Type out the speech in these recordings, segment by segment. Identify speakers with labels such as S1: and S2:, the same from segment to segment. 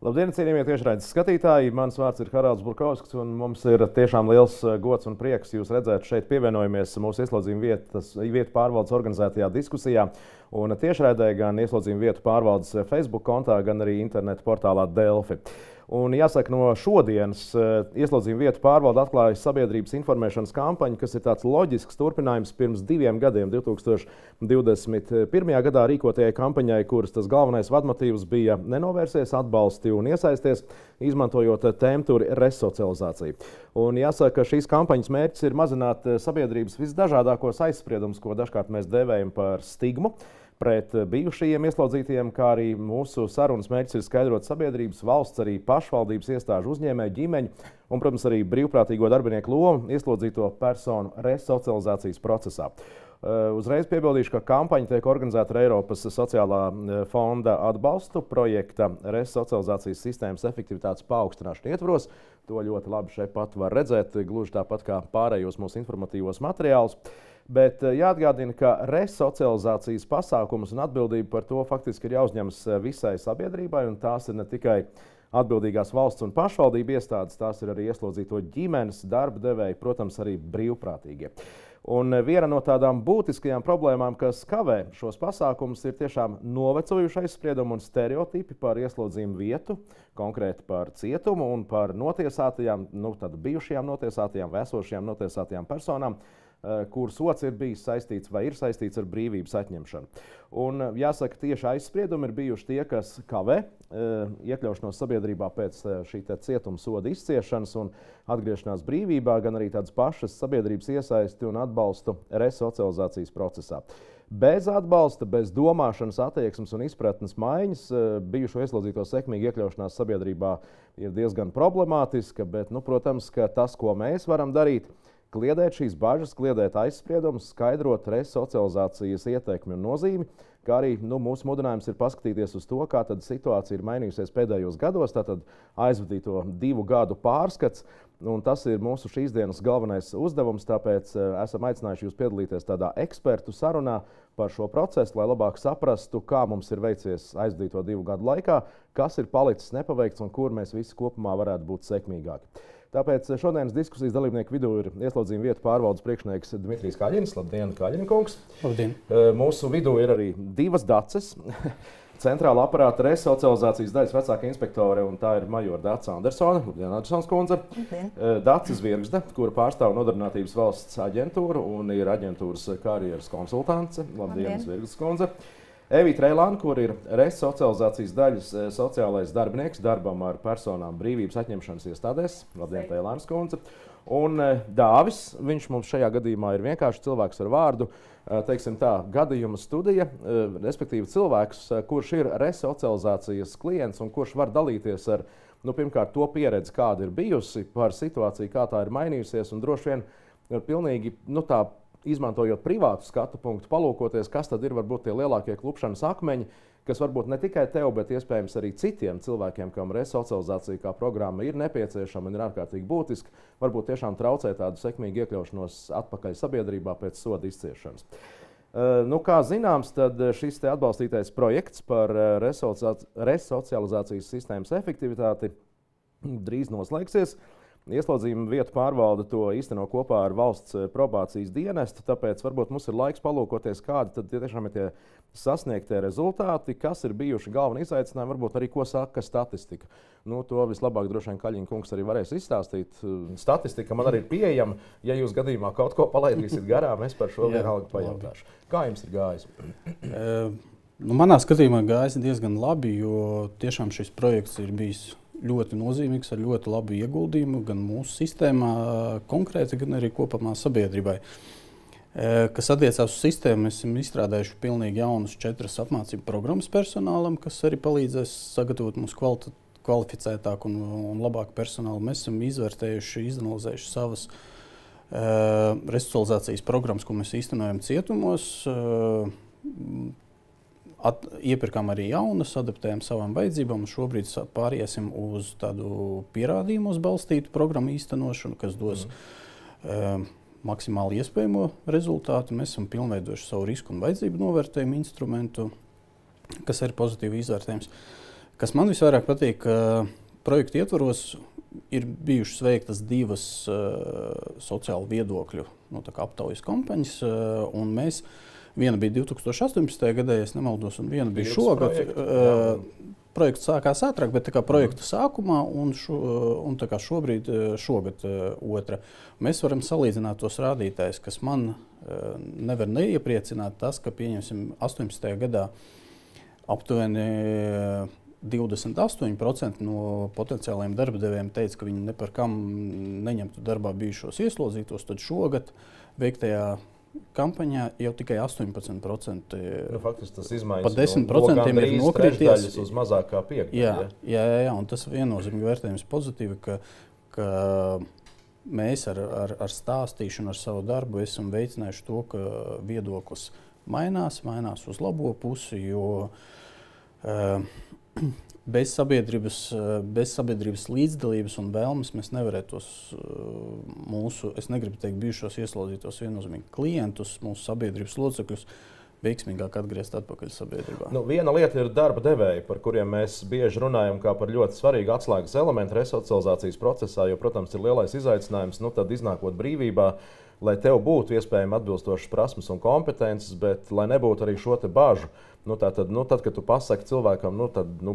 S1: Labdien, cienījamie tiešraides skatītāji! Mans vārds ir Haralds Burkovskis, un mums ir tiešām liels gods un prieks jūs redzēt šeit pievienojamies mūsu ieslodzījuma vietu pārvaldes organizētajā diskusijā. Un tiešraidē gan ieslodzījuma vietu pārvaldes Facebook kontā, gan arī internetu portālā Delfi. Un jāsaka, no šodienas ieslodzījuma vietu pārvalde atklāja sabiedrības informēšanas kampaņu, kas ir tāds loģisks turpinājums pirms 2 gadiem, 2021. gadā rīkotajai kampaņai, kuras tas galvenais vadmotīvs bija nenovērsies, atbalsti un iesaisties, izmantojot tēmturi resocializāciju. Un jāsaka, ka šīs kampaņas mērķis ir mazināt sabiedrības visdažādākos aizspriedumus, ko dažkārt mēs dēvējam par stigmu pret bijušajiem ieslodzītajiem, kā arī mūsu sarunas mērķis ir skaidrot sabiedrības, valsts, arī pašvaldības iestāžu uzņēmēju, ģimeņu un, protams, arī brīvprātīgo darbinieku lomu ieslodzīto personu resocializācijas procesā. Uzreiz piebildīšu, ka kampaņa tiek organizēta ar Eiropas sociālā fonda atbalstu projekta resocializācijas sistēmas efektivitātes paaugstināšanu ietvaros. To ļoti labi šeit pat var redzēt, gluži tāpat kā pārējos mūsu informatīvos materiālus. Bet jāatgādina, ka resocializācijas pasākumus un atbildību par to faktiski ir jāuzņemas visai sabiedrībai, un tās ir ne tikai atbildīgās valsts un pašvaldību iestādes, tās ir arī ieslodzīto ģimenes, darba devēji, protams, arī brīvprātīgie. Un viena no tādām būtiskajām problēmām, kas kavē šos pasākumus, ir tiešām novecojuši aizspriedumi un stereotipi par ieslodzījumu vietu, konkrēti par cietumu un par notiesātajām, bijušajām notiesātajām, esošajām notiesātajām personām, kur sots ir bijis saistīts vai ir saistīts ar brīvības atņemšanu. Un jāsaka, tieši aizspriedumi ir bijuši tie, kas kavē iekļaušanos sabiedrībā pēc šī cietuma soda izciešanas un atgriešanās brīvībā, gan arī tādas pašas sabiedrības iesaisti un atbalstu resocializācijas procesā. Bez atbalsta, bez domāšanas, attieksmes un izpratnes maiņas bijušo ieslodzīto sekmīga iekļaušanās sabiedrībā ir diezgan problemātiska, bet, protams, ka tas, ko mēs varam darīt, kliedēt šīs bažas, kliedēt aizspriedumus, skaidrot resocializācijas ieteikmi un nozīmi, kā arī mūsu mudinājums ir paskatīties uz to, kā tad situācija ir mainījusies pēdējos gados, tātad aizvadīto 2 gadu pārskats, un tas ir mūsu šīs dienas galvenais uzdevums, tāpēc esam aicinājuši jūs piedalīties tādā ekspertu sarunā par šo procesu, lai labāk saprastu, kā mums ir veicies aizvadīto 2 gadu laikā, kas ir palicis nepaveikts un kur mēs visi kopumā varētu būt sekmīgāki. Tāpēc šodienas diskusijas dalībnieku vidū ir ieslodzījuma vietu pārvaldes priekšnieks Dmitrijs Kaļinis. Labdien, Kaļina kungs!
S2: Labdien!
S1: Mūsu vidū ir arī 2 daces. Centrāla aparāta resocializācijas daļas vecāka inspektore, un tā ir majora Dace Andersone. Labdien, Andersons kundze!
S3: Labdien!
S1: Dace Zvirgzde, kura pārstāv Nodarbinātības valsts aģentūru un ir aģentūras karjeras konsultance. Labdien, Zvirgzdes kundze! Evita Reilāna, kur ir resocializācijas daļas sociālais darbinieks darbam ar personām brīvības atņemšanas iestādēs. Labdien, Reilānas kundze. Un Dāvis, viņš mums šajā gadījumā ir vienkārši cilvēks ar vārdu, teiksim tā, gadījuma studija, respektīvi cilvēks, kurš ir resocializācijas klients un kurš var dalīties ar, pirmkārt, to pieredzi, kāda ir bijusi, par situāciju, kā tā ir mainījusies, un droši vien pilnīgi, izmantojot privātu skatu punktu, palūkoties, kas tad ir varbūt tie lielākie klupšanas akmeņi, kas varbūt ne tikai tev, bet iespējams arī citiem cilvēkiem, kam resocializācija kā programma ir nepieciešama un ir ārkārtīgi būtiska, varbūt tiešām traucē tādu sekmīgu iekļaušanos atpakaļ sabiedrībā pēc soda izciešanas. Kā zināms, tad šis te atbalstītais projekts par resocializācijas sistēmas efektivitāti drīz noslēgsies. Ieslodzījuma vietu pārvalde to īsteno kopā ar valsts probācijas dienestu, tāpēc varbūt mums ir laiks palūkoties, kādi tad tiešām ir tie sasniegtie rezultāti, kas ir bijuši galveni izaicinājumi, varbūt arī ko saka statistika. To vislabāk droši vien Kaļiņa kungs arī varēs izstāstīt. Statistika man arī ir pieejama, ja jūs gadījumā kaut ko palaidīsiet garām, es par šo vienalga pajautāšu. Kā jums ir gājis?
S2: Manā skatījumā gājis diezgan labi, jo tiešām šis projekts ir bijis ļoti nozīmīgs, ar ļoti labu ieguldījumu gan mūsu sistēmā konkrēti, gan arī kopumā sabiedrībai. Kas attiecās uz sistēmu, mēs esam izstrādājuši pilnīgi jaunus 4 apmācību programmas personālam, kas arī palīdzēs sagatavot mums kvalificētāku un labāku personālu. Mēs esam izvērtējuši, izanalizējuši savas resocializācijas programmas, ko mēs īstenojam cietumos. Iepirkām arī jaunas, adaptējam savām vajadzībām, un šobrīd pāriesim uz tādu pierādījumos balstītu programmu īstenošanu, kas dos maksimāli iespējamo rezultātu. Mēs esam pilnveidojuši savu risku un vajadzību novērtējumu instrumentu, kas ir pozitīvi izvērtējums. Kas man visvairāk patīk, projekta ietvaros ir bijušas veiktas 2 sociālu viedokļu aptaujas kampaņas, un viena bija 2018. gadā, ja nemaldos, un viena bija šogad. Projekts sākās ātrāk, bet projekta sākumā un šobrīd šogad otra. Mēs varam salīdzināt tos rādītājus, kas man nevar neiepriecināt tas, ka, pieņemsim, 18. gadā aptuveni 28% no potenciālajiem darbdevējiem teica, ka viņi ne par kam neņemtu darbā bijušos ieslodzītos, tad šogad veiktajā kampaņā jau tikai 18%.
S1: Faktiski tas izmaiņas
S2: pa 10% ir nokrities
S1: uz mazākā piekdaļa.
S2: Jā, un tas viennozīmīgi vērtējums pozitīvi, ka mēs ar stāstīšanu, ar savu darbu esam veicinājuši to, ka viedoklis mainās uz labo pusi, jo bez sabiedrības līdzdalības un vēlmes mēs nevarētu tos es negribu teikt bijušos ieslodzītos viennozīmīgi klientus, mūsu sabiedrības locekļus, veiksmīgāk atgriezt atpakaļ sabiedrībā.
S1: Viena lieta ir darba devēji, par kuriem mēs bieži runājam kā par ļoti svarīgu atslēgas elementu resocializācijas procesā, jo, protams, ir lielais izaicinājums, tad iznākot brīvībā, lai tev būtu iespējami atbilstošas prasmes un kompetences, bet lai nebūtu arī šo te bāžu. Tad, kad tu pasaki cilvēkam,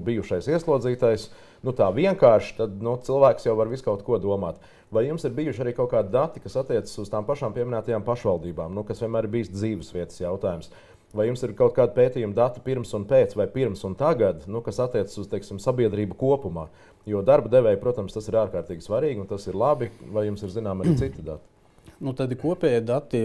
S1: bijušais ieslodzītais, tā vienkārši, tad cilvēks jau var visu kaut ko domāt. Vai jums ir bijuši arī kaut kādi dati, kas attiecas uz tām pašām pieminētajām pašvaldībām, kas vienmēr ir bijis dzīves vietas jautājums? Vai jums ir kaut kāda pētījuma dati pirms un pēc, vai pirms un tagad, kas attiecas uz, teiksim, sabiedrību kopumā? Jo darba devēji, protams, tas ir ārkārtīgi svarīgi un tas ir labi, vai jums ir zinām arī citi dati?
S2: Tad kopējie dati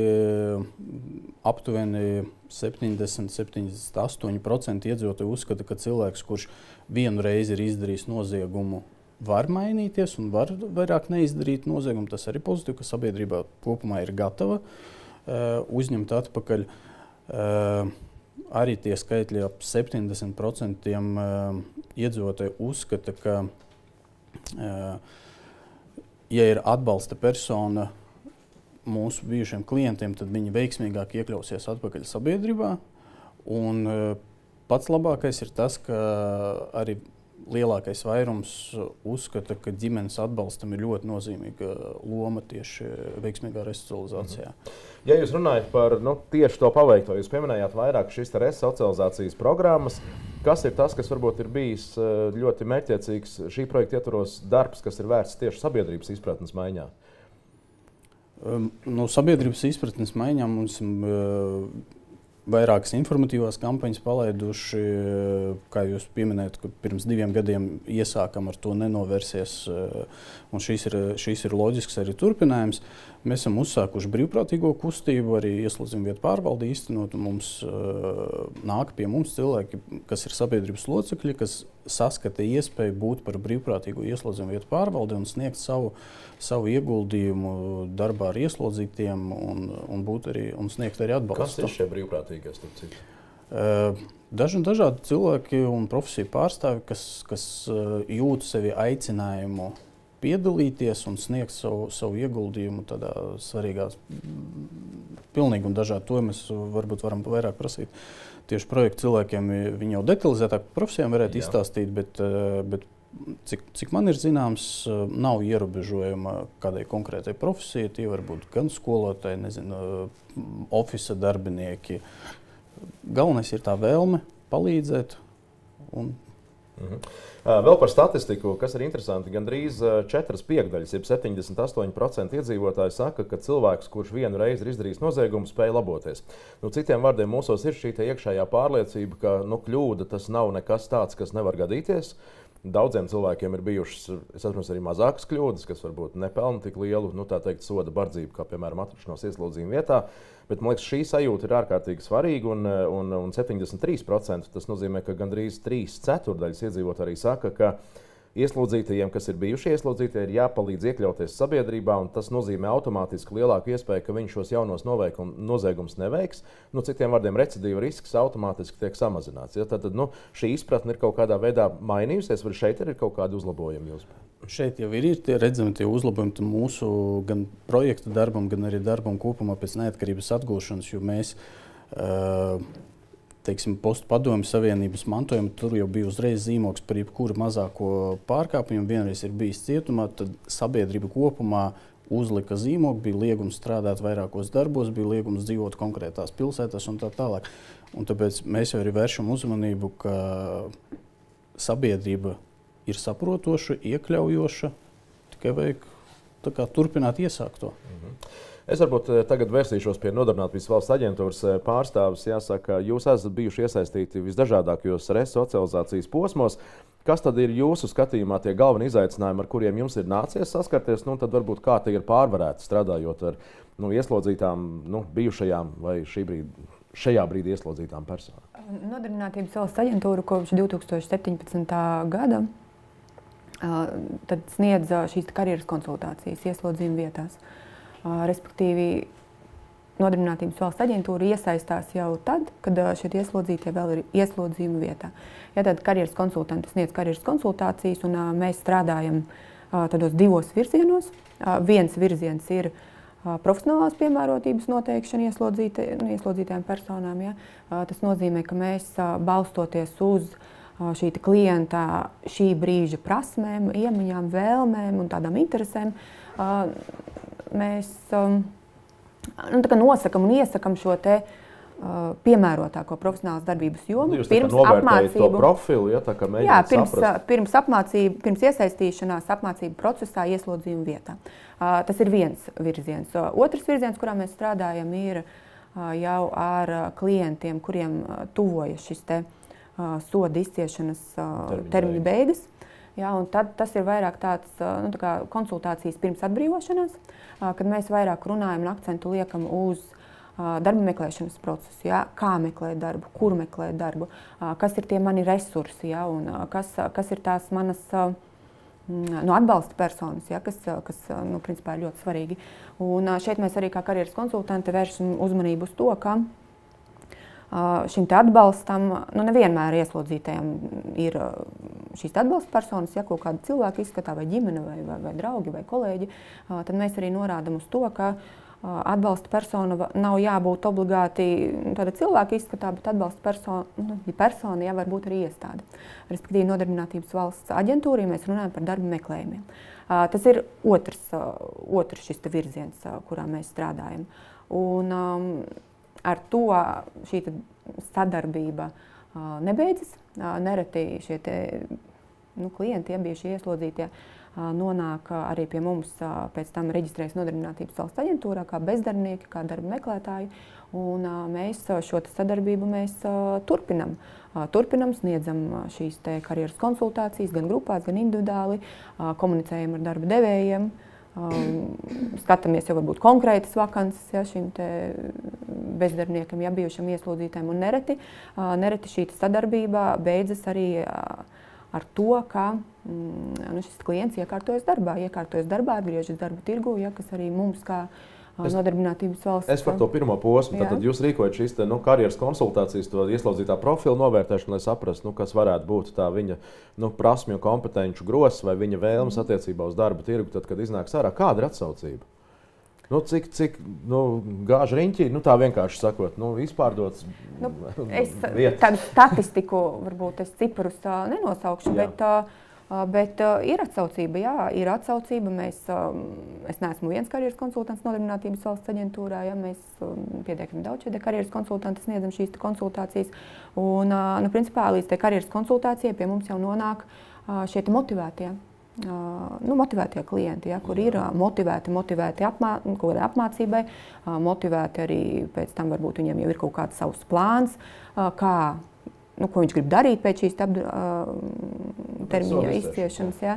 S2: aptuveni 70–78% iedzīvotāji uzskata, ka cilvēks, kurš vienu reizi ir izdarījis noziegumu, var mainīties un var vairāk neizdarīt noziegumu. Tas arī pozitīvi, ka sabiedrība kopumā ir gatava uzņemt atpakaļ. Arī tie skaitļi ap 70% iedzīvotāji uzskata, ka, ja ir atbalsta persona mūsu bijušiem klientiem, tad viņi veiksmīgāk iekļausies atpakaļ sabiedrībā. Un pats labākais ir tas, ka arī lielākais vairums uzskata, ka ģimenes atbalstam ir ļoti nozīmīga loma tieši veiksmīgā resocializācijā.
S1: Ja jūs runājat par tieši to paveikto, jūs pieminējāt vairāk šīs resocializācijas programmas, kas ir tas, kas varbūt ir bijis ļoti mērķtiecīgs šī projekta ietvaros darbs, kas ir vērsts tieši sabiedrības izpratnes maiņā?
S2: No sabiedrības izpratnes maiņā mums vairākas informatīvās kampaņas palaiduši, kā jūs pieminējat, ka pirms 2 gadiem iesākam ar to nenoversies, un šīs ir loģisks arī turpinājums. Mēs esam uzsākuši brīvprātīgo kustību, arī ieslodzījumu vietu pārvaldi īstenot, un nāk pie mums cilvēki, kas ir sabiedrības locekļi, kas saskata iespēju būt par brīvprātīgo ieslodzījumu vietu pārvaldi un sniegt savu ieguldījumu darbā ar ieslodzītiem un sniegt arī atbalstu.
S1: Kas ir šie brīvprātīgie?
S2: Dažādi cilvēki un profesiju pārstāvi, kas jūt sevi aicinājumu piedalīties un sniegt savu ieguldījumu tādā svarīgā, pilnīgi un dažādi. To mēs varbūt varam vairāk prasīt. Tieši projektu cilvēkiem viņi jau detalizētāk par profesijām varētu izstāstīt, bet cik man ir zināms, nav ierobežojuma kādai konkrētai profesijai. Tie var būt gan skolotāji, ofisa darbinieki. Galvenais ir tā vēlme palīdzēt.
S1: Vēl par statistiku, kas ir interesanti, gandrīz 4/5, jeb 78% iedzīvotāji saka, ka cilvēks, kurš vienu reizi ir izdarījis noziegumu, spēj laboties. Citiem vārdiem mūsos ir šī iekšējā pārliecība, ka kļūda tas nav nekas tāds, kas nevar gadīties. Daudziem cilvēkiem ir bijušas, es atceros, arī mazākas kļūdas, kas varbūt nepelna tik lielu, soda bardzību, kā, piemēram, atrašanos ieslodzījuma vietā. Bet, man liekas, šī sajūta ir ārkārtīgi svarīga, un 73% tas nozīmē, ka gandrīz 3/4 iedzīvotāji arī saka, ka ieslodzītajiem, kas ir bijuši ieslodzītie, ir jāpalīdz iekļauties sabiedrībā, un tas nozīmē automātiski lielāku iespēju, ka viņš šos jaunos noziegumus neveiks. Citiem vārdiem, recidīva risks automātiski tiek samazināts. Ja? Tad šī izpratne ir kaut kādā veidā mainījusies, vai šeit ir kaut kādi uzlabojumi?
S2: Šeit jau ir redzami tie uzlabojumi mūsu gan projekta darbam, gan arī darbam kopumā pēc neatkarības atgūšanas, jo mēs teiksim, Postpadomju Savienības mantojuma, tur jau bija uzreiz zīmogs par jebkuru mazāko pārkāpumu. Vienreiz ir bijis cietumā, tad sabiedrība kopumā uzlika zīmogu, bija liegums strādāt vairākos darbos, bija liegums dzīvot konkrētās pilsētās un tā tālāk. Un tāpēc mēs jau arī vēršam uzmanību, ka sabiedrība ir saprotoša, iekļaujoša, tikai vajag turpināt iesākt to.
S1: Es varbūt tagad vērsīšos pie Nodarbinātības valsts aģentūras pārstāvis. Jāsaka, jūs esat bijuši iesaistīti visdažādākajos resocializācijas posmos. Kas tad ir jūsu skatījumā tie galvenie izaicinājumi, ar kuriem jums ir nācies saskarties? Nu, tad varbūt kā tie ir pārvarēti strādājot ar ieslodzītām, bijušajām vai šajā brīdī ieslodzītām personām?
S3: Nodarbinātības valsts aģentūra kopš 2017. gada tad sniedz šīs karjeras konsultācijas ieslodzījuma vietās. Respektīvi, Nodarbinātības valsts aģentūra iesaistās jau tad, kad šie ieslodzītie vēl ir ieslodzījumu vietā. Ja tad karjeras konsultanti sniedz karjeras konsultācijas, un mēs strādājam tādos divos virzienos. Viens virziens ir profesionālās piemērotības noteikšana ieslodzītajām personām. Ja? Tas nozīmē, ka mēs balstoties uz šī klienta šī brīža prasmēm, iemaņām, vēlmēm un tādām interesēm, mēs nosakam un iesakam šo te piemērotāko profesionālas darbības jomu.
S1: Jūs novērtējat to profilu, ja, tā kā mēģināt saprast?
S3: Pirms iesaistīšanās apmācību procesā ieslodzījumu vietā. Tas ir viens virziens. Otrs virziens, kurā mēs strādājam, ir jau ar klientiem, kuriem tuvojas šis te soda izciešanas termiņa beigas. Ja, un tad tas ir vairāk tāds konsultācijas pirms atbrīvošanās, kad mēs vairāk runājam un akcentu liekam uz darba meklēšanas procesu, ja, kā meklēt darbu, kur meklēt darbu, kas ir tie mani resursi, ja, un kas ir tās manas atbalsta personas, ja, kas principā ir ļoti svarīgi. Un šeit mēs arī kā karjeras konsultanti vēršam uzmanību uz to, ka šim te atbalstam, nevienmēr ieslodzītajiem ir šīs atbalsta personas, ja kaut kāda cilvēka izskatā, vai ģimene, vai draugi, vai kolēģi, tad mēs arī norādam uz to, ka atbalsta persona nav jābūt obligāti tāda cilvēka izskatā, bet atbalsta persona ja, var būt arī iestāde. Respektīvi, Nodarbinātības valsts aģentūrā mēs runājam par darba meklējumiem. Tas ir otrs šis virziens, kurā mēs strādājam. Un ar to šī sadarbība nebeidzas. Nereti šie klienti, bijušie ieslodzītie, nonāk arī pie mums pēc tam reģistrējas Nodarbinātības valsts aģentūrā kā bezdarbnieki, kā darba meklētāji. Un mēs šo sadarbību turpinam. Sniedzam šīs karjeras konsultācijas gan grupās, gan individuāli, komunicējam ar darba devējiem. Skatāmies jau varbūt konkrētas vakances, ja, šim te bezdarbniekam, ja, bijušam ieslodzītājiem. Un nereti šī sadarbība beidzas arī ar to, ka šis klients iekārtojas darbā, atgriežas darba tirgu, ja, kas arī mums kā Nodarbinātības valsts.
S1: Es par to pirmo posmu. Tad jūs rīkojat šīs karjeras konsultācijas, to ieslodzītā profila novērtēšanu, lai saprastu, kas varētu būt tā viņa prasmju un kompetenču gross vai viņa vēlmes attiecībā uz darba tirgu, tad, kad iznāks ārā. Kāda ir atsaucība? Cik gāž riņķī, tā vienkārši sakot, izpārdots vietas.
S3: Tādu statistiku, varbūt es ciparus nenosaukšu, bet ir atsaucība, jā, ir atsaucība. Es neesmu viens karjeras konsultants Nodarbinātības valsts aģentūrā, ja, mēs pietiekami daudz šie karjeras konsultanti sniedzam šīs konsultācijas. Un, principā, līdz te karjeras konsultācijai pie mums jau nonāk šie motivētie klienti, ja, kur ir motivēti apmācībai, motivēti arī pēc tam varbūt viņiem jau ir kaut kāds savs plāns, ko viņš grib darīt pēc šīs termiņa izciešanas. Ja?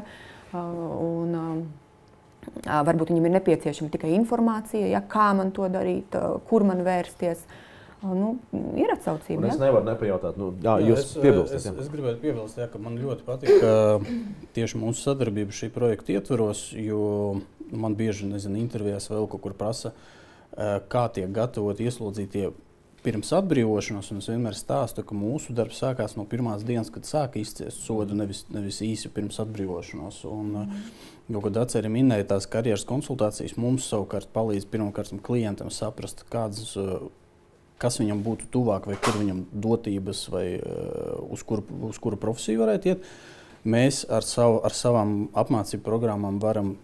S3: Varbūt viņam ir nepieciešama tikai informācija, ja? Kā man to darīt, kur man vērsties. Ir atsaucība.
S1: Un es nevaru nepajautāt. Jūs piebilstat.
S2: Es gribētu piebilst, ka man ļoti patīk tieši mūsu sadarbība šī projekta ietvaros, jo man bieži, intervijās vēl kaut kur prasa, kā tiek gatavot ieslodzītie pirms atbrīvošanās, un es vienmēr stāstu, ka mūsu darbs sākās no pirmās dienas, kad sāka izciest sodu, nevis īsi pirms atbrīvošanās. Kad Aceri minēja tās karjeras konsultācijas, mums savukārt palīdz pirmkārt klientam saprast, kādas kas viņam būtu tuvāk, vai kur viņam dotības, vai uz kuru profesiju varētu iet. Mēs ar savām apmācību programmām varam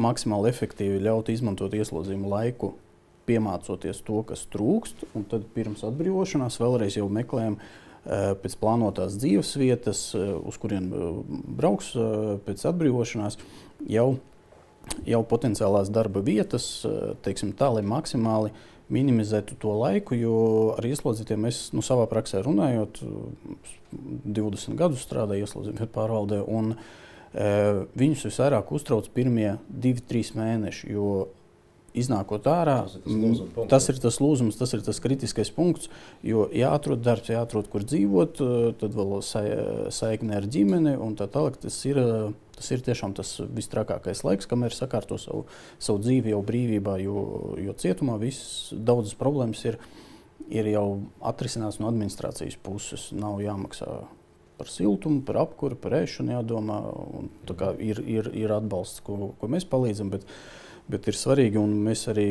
S2: maksimāli efektīvi ļaut izmantot ieslodzījumu laiku, piemācoties to, kas trūkst, un tad pirms atbrīvošanās vēlreiz jau meklējam pēc plānotās dzīves vietas, uz kurien brauks pēc atbrīvošanās, jau potenciālās darba vietas, teiksim tā, lai maksimāli minimizētu to laiku, jo ar ieslodzītiem es savā praksē runājot, 20 gadus strādāju ieslodzījumu pārvaldē, un viņus visvairāk uztrauc pirmie 2-3 mēneši, jo iznākot ārā, tas ir tas lūzums, tas ir tas kritiskais punkts, jo jāatrod darbs, jāatrod, kur dzīvot, tad vēl saikne ar ģimeni un tā tālāk. Tas ir tiešām tas vistrakākais laiks, kamēr sakārto savu dzīvi jau brīvībā, jo cietumā daudzas problēmas ir jau atrisināts no administrācijas puses. Nav jāmaksā par siltumu, par apkuri, par ēšanu jādomā. Un, tā kā ir atbalsts, ko mēs palīdzam, bet ir svarīgi, un mēs arī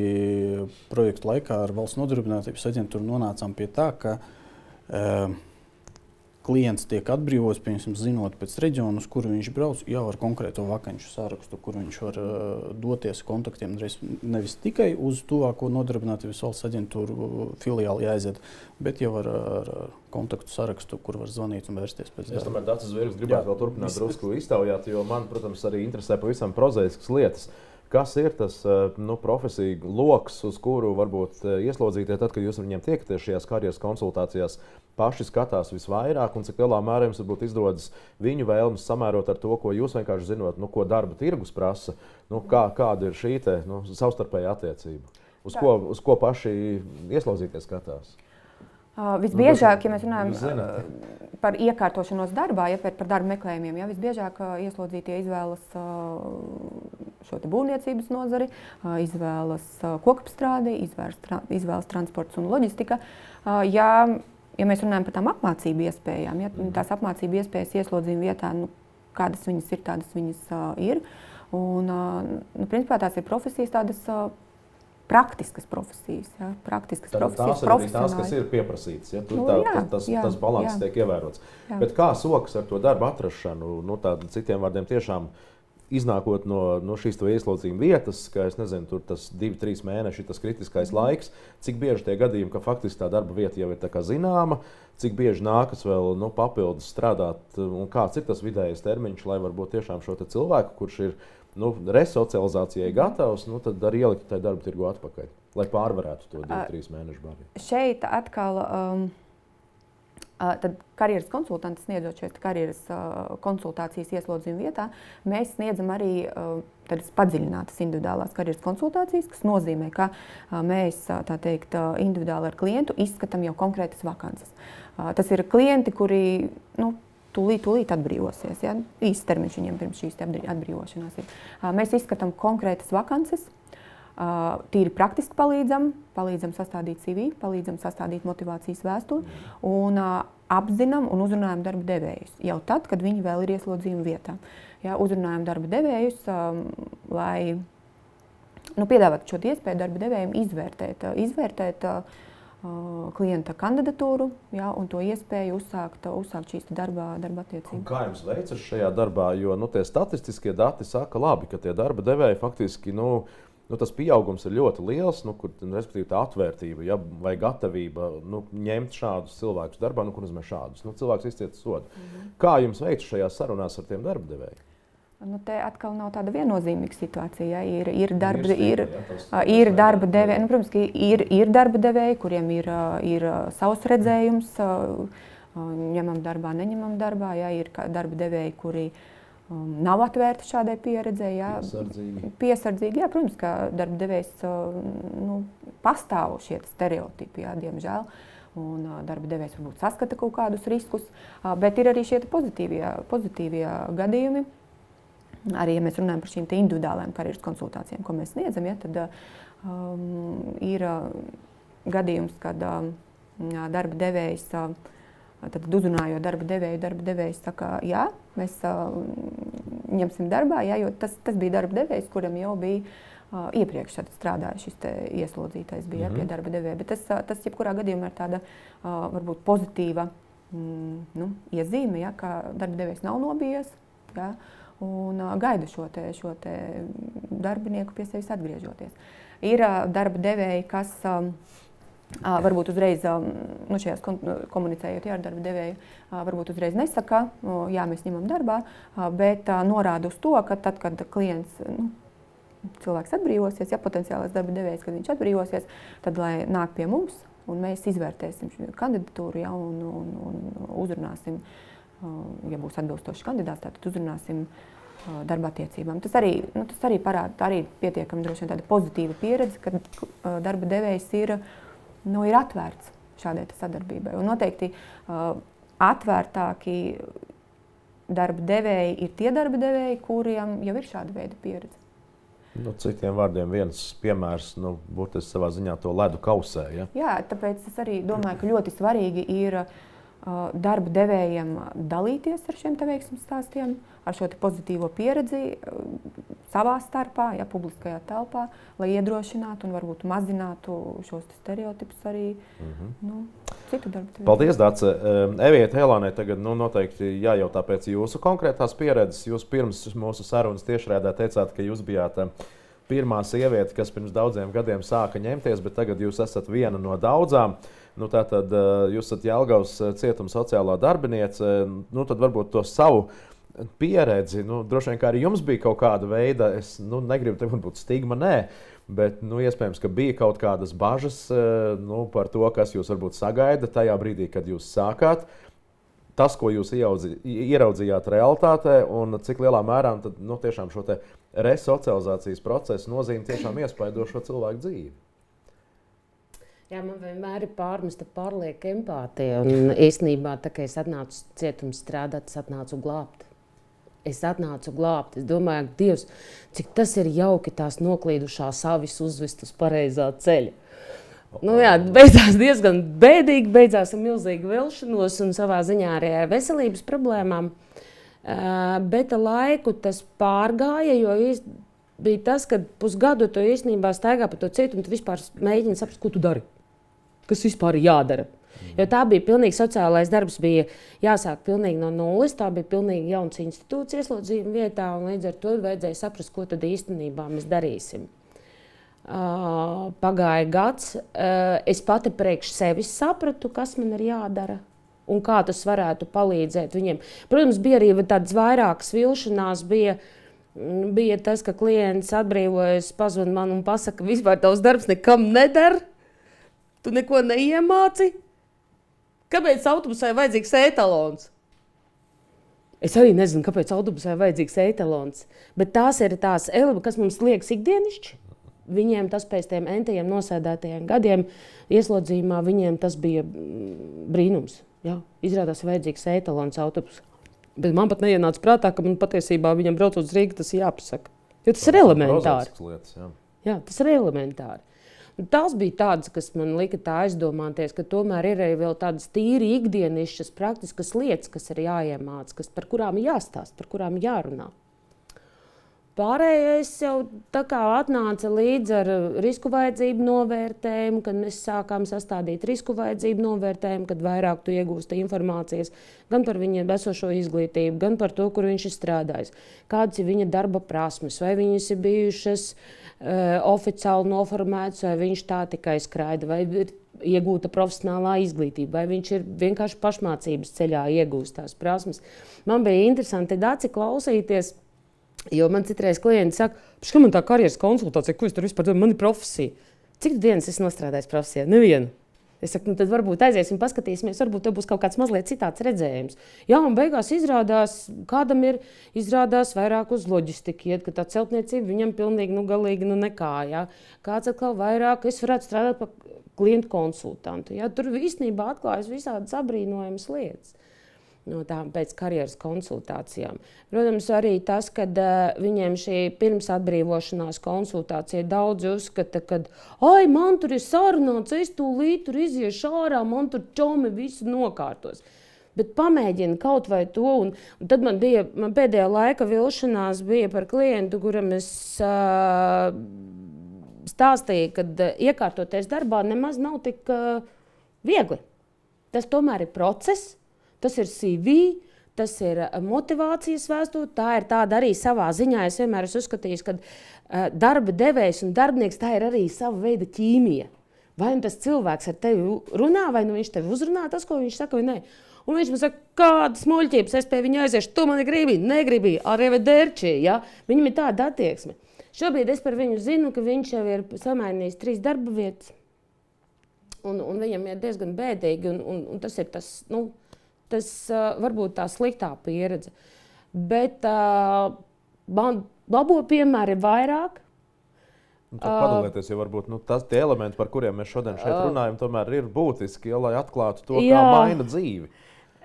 S2: projektu laikā ar Valsts nodarbinātības aģentūru nonācām pie tā, ka klients tiek atbrīvots, piemēram, zinot pēc reģiona, uz kuru viņš brauc, jau ar konkrēto vakanču sarakstu, kur viņš var doties kontaktiem. Nevis tikai uz tuvāko nodarbinātības valsts aģentūru filiāli jāaiziet, bet jau ar kontaktu sarakstu, kur var zvanīt un vērsties pēc darba.
S1: Es tomēr Dācis Zvirgs gribētu vēl turpināt drusku iztaujāt, jo man, protams, arī interesē pavisam prozaiskas lietas. Kas ir tas profesiju loks, uz kuru varbūt ieslodzītie, tad, kad jūs ar viņiem tiekaties šajās karjeras konsultācijās, paši skatās visvairāk, un cik lielā mērā jums varbūt izdodas viņu vēlmes samērot ar to, ko jūs vienkārši zinot, ko darba tirgus prasa, kāda ir šī savstarpēja attiecība, uz ko paši ieslodzītie skatās?
S3: Visbiežāk, ja mēs runājam par iekārtošanos darbā, par darba meklējumiem, visbiežāk ieslodzītie izvēlas šo būvniecības nozari, izvēlas kokapstrādi, izvēlas transports un loģistika. Ja mēs runājam par tām apmācību iespējām, tās apmācību iespējas ieslodzījuma vietā, kādas viņas ir, tādas viņas ir. Un, principā tās ir profesijas tādas praktiskas profesijas. Ja? Praktiskas profesijas,
S1: tās ir tās, kas ir pieprasītas. Ja? Tas balanss tiek ievērots. Jā. Bet kā sokas ar to darbu atrašanu? Citiem vārdiem tiešām iznākot no šīs ieslodzījuma vietas, ka es nezinu, tur tas 2-3 mēneši ir tas kritiskais laiks, cik bieži tie gadījumi, ka faktiski tā darba vieta jau ir tā kā zināma, cik bieži nākas vēl papildus strādāt, un kāds ir tas vidējais termiņš, lai varbūt tiešām šo cilvēku, kurš ir resocializācijai gatavs, tad arī ielikt tajā darba tirgu atpakaļ, lai pārvarētu to 2-3 mēnešu barjeru.
S3: Šeit atkal tad karjeras konsultanti sniedzot šīs karjeras konsultācijas ieslodzījuma vietā, mēs sniedzam arī tādas padziļinātas individuālās karjeras konsultācijas, kas nozīmē, ka mēs individuāli ar klientu izskatām jau konkrētas vakances. Tas ir klienti, kuri tūlīt atbrīvosies. Ja? Īsts termiņš viņiem pirms šīs atbrīvošanās ir. Mēs izskatām konkrētas vakances, tīri praktiski palīdzam sastādīt CV, palīdzam sastādīt motivācijas vēstuli un apzinām un uzrunājam darba devējus. Jau tad, kad viņi vēl ir ieslodzījumu vietā. Ja? Uzrunājam darba devējus, lai piedāvātu šo iespēju darba devējiem izvērtēt klienta kandidatūru, ja, un to iespēju uzsākt šīs darba attiecības.
S1: Kā jums veicas šajā darbā? Jo tie statistiskie dati saka labi, ka tie darba devēji faktiski tas pieaugums ir ļoti liels, kur respektīvi tā atvērtība, ja, vai gatavība ņemt šādus cilvēkus darbā, kur nozīmē šādus. Cilvēks izcieta sodu. Kā jums veicas šajās sarunās ar tiem darba devējiem?
S3: Te atkal nav tāda viennozīmīga situācija. Ja? Ir darba devēji, protams, ka ir darba devēji, kuriem ir savs redzējums, ņemam darbā, neņemam darbā. Ja? Ir darba devēji, kuri nav atvērti šādai pieredzei. Ja? Piesardzīgi. Jā, protams, ka darba devējs pastāv šie stereotipi, jā, diemžēl. Un darba devējs varbūt saskata kaut kādus riskus, bet ir arī šie pozitīvie gadījumi. Arī, ja mēs runājam par šīm individuālajām karjeras konsultācijām, ko mēs sniedzam, ja, tad ir gadījums, kad darba devējs, tad uzrunājot darba devējs saka, jā, mēs ņemsim darbā, jā, jo tas bija darba devējs, kuram jau bija iepriekš strādāja šis ieslodzītais bija pie darba devēja. Bet tas jebkurā gadījumā ir tāda varbūt pozitīva iezīme, ja, ka darba devējs nav nobijies, ja, un gaida šo te darbinieku pie sevis atgriežoties. Ir darba devēji, kas varbūt uzreiz, šajās komunicējot ar darba devēju, varbūt uzreiz nesaka, jā, mēs ņemam darbā, bet norāda uz to, ka tad, kad klients, cilvēks atbrīvosies, ja potenciālais darba devējs, kad viņš atbrīvosies, tad lai nāk pie mums un mēs izvērtēsim šo kandidatūru, ja, un uzrunāsim, ja būs atbilstošs kandidāts, tad uzrunāsim darba attiecībām. Tas arī parāda arī pietiekami droši vien tāda pozitīva pieredze, ka darba devējs ir atvērts šādai sadarbībai. Un noteikti atvērtāki darba devēji ir tie darba devēji, kuriem jau ir šāda veida pieredze.
S1: Citiem vārdiem viens piemērs, būtiski savā ziņā to ledu kausē. Ja?
S3: Jā, tāpēc es arī domāju, ka ļoti svarīgi ir darba devējiem dalīties ar šiem veiksmes stāstiem, ar šo pozitīvo pieredzi savā starpā, ja, publiskajā telpā, lai iedrošinātu un varbūt mazinātu šos stereotipus arī citu darba devēju.
S1: Paldies, Dace. Eviete, Helānai tagad noteikti jājautā pēc jūsu konkrētās pieredzes. Jūs pirms mūsu sarunas tiešraidē teicāt, ka jūs bijāt pirmā sieviete, kas pirms daudziem gadiem sāka ņemties, bet tagad jūs esat viena no daudzām. Tātad jūs esat Jelgavas cietuma sociālā darbiniece, tad varbūt to savu pieredzi, droši vien, kā arī jums bija kaut kāda veida, es negribu teikt, būt stigma, bet iespējams, ka bija kaut kādas bažas par to, kas jūs varbūt sagaida tajā brīdī, kad jūs sākāt. Tas, ko jūs ieraudzījāt realitātē un cik lielā mērā tad, tiešām šo te resocializācijas procesu nozīme tiešām iespaido šo cilvēku dzīvi.
S4: Jā, man vienmēr ir pārmesta pārlieka empātija. Un īstenībā, tā kā es atnācu cietums strādāt, es atnācu glābt. Es domāju, Dievs, cik tas ir jauki tās noklīdušās avis uzvest uz pareizā ceļa. Jā, beidzās diezgan bēdīgi, beidzās ar milzīgu vilšanos un savā ziņā arī ar veselības problēmām. Bet ar laiku tas pārgāja, jo bija tas, ka pusgadu tu īstenībā staigā pa to cietumu, tu vispār mēģini saprast, ko tu dari. Kas vispār ir jādara. Jo tā bija pilnīgi sociālais darbs, bija jāsāk pilnīgi no nulles, tā bija pilnīgi jauns institūts ieslodzījuma vietā, un līdz ar to vajadzēja saprast, ko tad īstenībā mēs darīsim. Pagāja gads, es pati priekš sevis sapratu, kas man ir jādara un kā tas varētu palīdzēt viņiem. Protams, bija arī tādas vairākas vilšanās, bija tas, ka klients atbrīvojas, pazvan man un pasaka, vispār tavs darbs nekam nedara. Tu neko neiemāci? Kāpēc autobusai vajadzīgs e-talons? Es arī nezinu, kāpēc autobusai vajadzīgs e-talons. Bet tās ir tās elementi, kas mums liekas ikdienišķi. Viņiem tas pēc tiem entajiem nosēdētajiem gadiem ieslodzījumā, viņiem tas bija brīnums. Jā, izrādās vajadzīgs e-talons autobusā. Bet man pat neienāca prātā, ka man patiesībā viņam braucot uz Rīgu tas jāpasaka. Jo tas ir elementāri.
S1: Lietas,
S4: jā, tas ir elementāri. Tās bija tādas, kas man lika tā aizdomāties, ka tomēr ir arī vēl tādas tīri ikdienišķas, praktiskas lietas, kas ir jāiemāc, par kurām jāstāst, par kurām jārunā. Pārējais jau tā kā atnāca līdz ar risku vajadzību novērtējumu, kad mēs sākām sastādīt risku vajadzību novērtējumu, kad vairāk tu iegūsti informācijas gan par viņa esošo izglītību, gan par to, kur viņš ir strādājis. Kādas ir viņa darba prasmes, vai viņas ir bijušas oficiāli noformētas, vai viņš tā tikai skraida, vai ir iegūta profesionālā izglītība, vai viņš ir vienkārši pašmācības ceļā iegūst tās prasmes. Man bija interesanti Daci klausīties, jo man citreiz klienti saka, ka man tā karjeras konsultācija, ko es tur vispār dodu, man ir profesija. Cik dienas es nostrādājis profesijā? Nevienu. Es saku, tad varbūt aiziesim, paskatīsimies, varbūt tev būs kaut kāds mazliet citāds redzējums. Jā, un beigās kādam izrādās vairāk uz loģistiku iet, ka tā celtniecība viņam pilnīgi, galīgi, nekā, jā. Kāds atkal vairāk, es varētu strādāt par klientu konsultantu, jā. Tur īstenībā atklājas visādas abrīnojamas lietas no tām pēc karjeras konsultācijām. Protams, arī tas, kad viņiem šī pirms atbrīvošanās konsultācija daudzi uzskata, ka man tur ir sarunāts, es tūlīt tur iziešu ārā, man tur čomi visu nokārtos. Bet pamēģini kaut vai to. Un tad man pēdējā laika vilšanās bija par klientu, kuram es stāstīju, ka iekārtoties darbā nemaz nav tik viegli. Tas tomēr ir process, tas ir CV, tas ir motivācijas vēstule. Tā ir tāda arī savā ziņā. Es vienmēr esmu uzskatījis, ka darba devējs un darbinieks tā ir arī sava veida ķīmija. Vai nu tas cilvēks ar tevi runā, vai nu viņš tevi uzrunā, tas, ko viņš saka, vai nē. Un viņš man saka, kādas muļķības, es pie viņa aiziešu, tu mani negribi, arrivederci, ja? Viņam ir tāda attieksme. Šobrīd es par viņu zinu, ka viņš jau ir samainījis 3 darba vietas, un viņam ir diezgan bēdīgi, un tas ir tas, tas varbūt tā sliktā pieredze. Bet man labo piemēri ir vairāk.
S1: Tad padalieties, jo varbūt tie elementi, par kuriem mēs šodien šeit runājam, tomēr ir būtiski, lai atklātu to, kā maina dzīvi.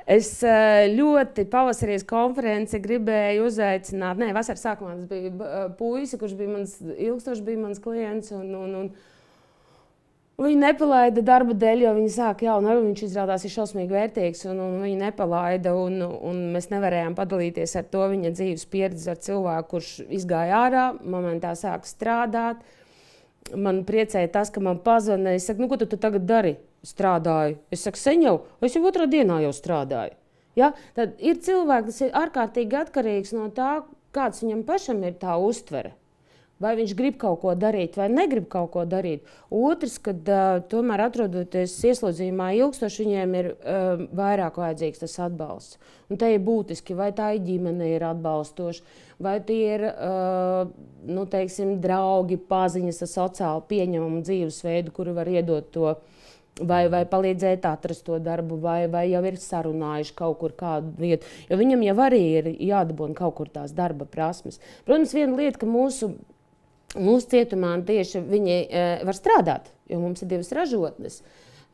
S4: Es ļoti pavasarīs konferenci gribēju uzaicināt. Nē, vasaras sākumā tas bija puisi, kurš bija ilgstoši mans klients. Un viņi nepalaida darba dēļ, jo viņi sāka jaunu, viņš izrādās ir šausmīgi vērtīgs. Un viņi nepalaida, un mēs nevarējām padalīties ar to viņa dzīves pieredzi ar cilvēku, kurš izgāja ārā, momentā sāka strādāt. Man priecēja tas, ka man pazvanīja. Es saku, ko tu tagad dari? Strādāju. Es saku, sen jau, es jau otrā dienā jau strādāju. Ja? Tad ir cilvēki, tas ir ārkārtīgi atkarīgs no tā, kāds viņam pašam ir tā uztvere. Vai viņš grib kaut ko darīt, vai negrib kaut ko darīt. Otrs, kad tomēr atrodoties ieslodzījumā ilgstoši, viņiem ir vairāk vajadzīgs tas atbalsts. Un te ir būtiski, vai tā ģimene ir atbalstoša, vai tie ir teiksim, draugi, paziņas ar sociāli pieņemamu dzīvesveidu, kuri var iedot to, vai palīdzēt atrast to darbu, vai jau ir sarunājuši kaut kur kādu vietu. Jo viņam jau arī ir jādabūna kaut kur tās darba prasmes. Protams, viena lieta, ka mūsu cietumā tieši viņi var strādāt, jo mums ir 2 ražotnes.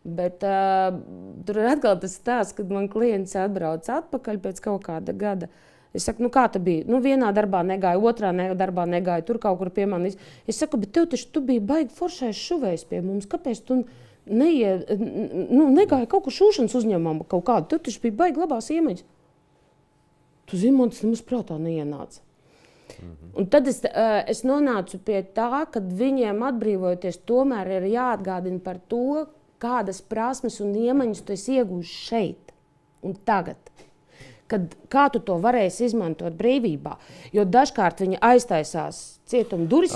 S4: Bet tur ir atkal tas stāsts, kad man klients atbrauc atpakaļ pēc kaut kāda gada. Es saku, kā tā bija? Vienā darbā negāja, otrā darbā negāja, tur kaut kur pie manis. Es saku, bet tu biji baigi foršais šuvējs pie mums. Kāpēc tu negāja kaut kur šūšanas uzņēmumā kaut kādu? Tu taču biji baigi labās iemaņas. Tu zini, man tas nemaz prātā neienāca. Un tad es nonācu pie tā, ka viņiem atbrīvojoties tomēr ir jāatgādina par to, kādas prasmes un iemaņas tu esi iegūši šeit un tagad. Kā tu to varēsi izmantot brīvībā. Jo dažkārt viņi aiztaisās cietuma durvis,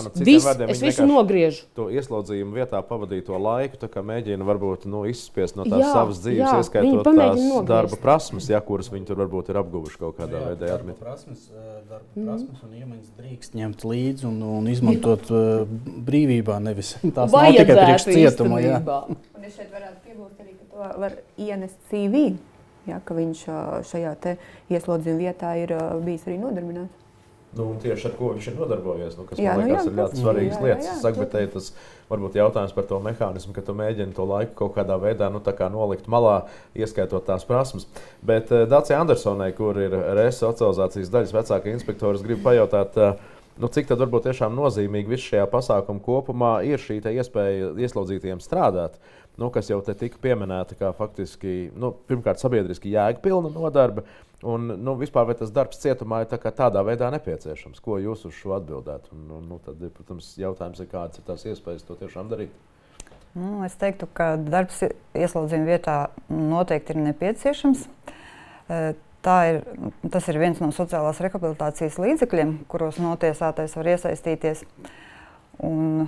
S4: es visu nogriežu.
S1: To ieslodzījumu vietā pavadīto laiku, tā kā mēģina varbūt izspiest no tās savas dzīves, ieskaitot tās darba prasmes, kuras viņi tur varbūt ir apguvuši kaut kādā veidā.
S2: Darba prasmes un iemaņas drīkst ņemt līdzi un izmantot brīvībā, nevis tās nav tikai priekš cietuma.
S3: Un es šeit varētu piebilst arī, ka to var ienest CV. Ja, ka viņš šajā ieslodzījuma vietā ir bijis arī nodarbināts.
S1: Tieši ar ko viņš ir nodarbojies, kas man liekas ir ļoti svarīgas lietas. Es saku, bet tas varbūt jautājums par to mehānismu, ka tu mēģini to laiku kaut kādā veidā nolikt malā, ieskaitot tās prasmes. Bet Dācijai Andersonai, kur ir RS socializācijas daļas vecāka inspektors, gribu pajautāt, cik tad varbūt tiešām nozīmīgi viss šajā pasākuma kopumā ir šī iespēja ieslodzītajiem strādāt. Kas jau te tika pieminēta kā faktiski, pirmkārt, sabiedriski jēgpilna nodarbe, un vispār vai tas darbs cietumā ir tādā veidā nepieciešams? Ko jūs uz šo atbildētu? Tad, protams, jautājums ir, kādas ir tās iespējas to tiešām darīt?
S5: Es teiktu, ka darbs ieslodzījuma vietā noteikti ir nepieciešams. Tas ir viens no sociālās rehabilitācijas līdzekļiem, kuros notiesātais var iesaistīties. Un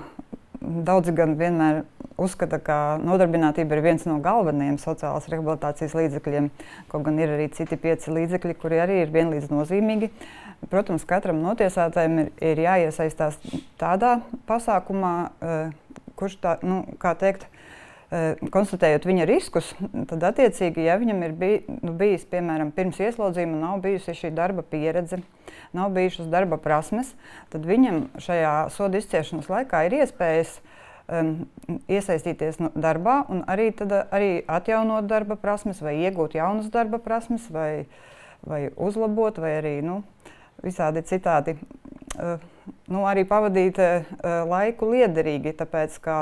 S5: daudzi gan vienmēr uzskata, ka nodarbinātība ir viens no galvenajiem sociālās rehabilitācijas līdzekļiem, kaut gan ir arī citi 5 līdzekļi, kuri arī ir vienlīdz nozīmīgi. Protams, katram notiesātājam ir jāiesaistās tādā pasākumā, kurš konstatējot viņa riskus, tad attiecīgi, ja viņam ir bijis, piemēram, pirms ieslodzījuma nav bijusi šī darba pieredze, nav bijušas darba prasmes, tad viņam šajā soda izciešanas laikā ir iespējas iesaistīties darbā un arī atjaunot darba prasmes vai iegūt jaunas darba prasmes vai uzlabot vai arī visādi citādi. Arī pavadīt laiku liederīgi, tāpēc, ka,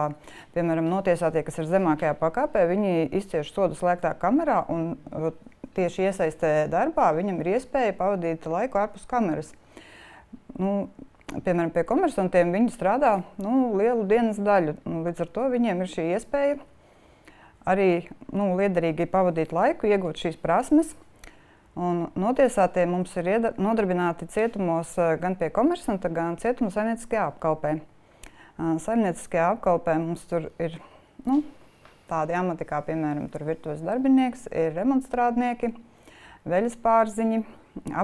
S5: piemēram, notiesātie, kas ir zemākajā pakāpē, viņi izcieš sodu slēgtā kamerā un tieši iesaistē darbā, viņam ir iespēja pavadīt laiku ārpus kameras. Piemēram, pie komersantiem viņi strādā lielu dienas daļu. Līdz ar to viņiem ir šī iespēja arī liederīgi pavadīt laiku, iegūt šīs prasmes. Un notiesātie mums ir nodarbināti cietumos gan pie komersanta, gan cietuma saimnieciskajā apkalpē. Saimnieciskajā apkalpē mums tur ir tādi amati kā, piemēram, virtuves darbinieks, ir remontstrādnieki, veļas pārziņi,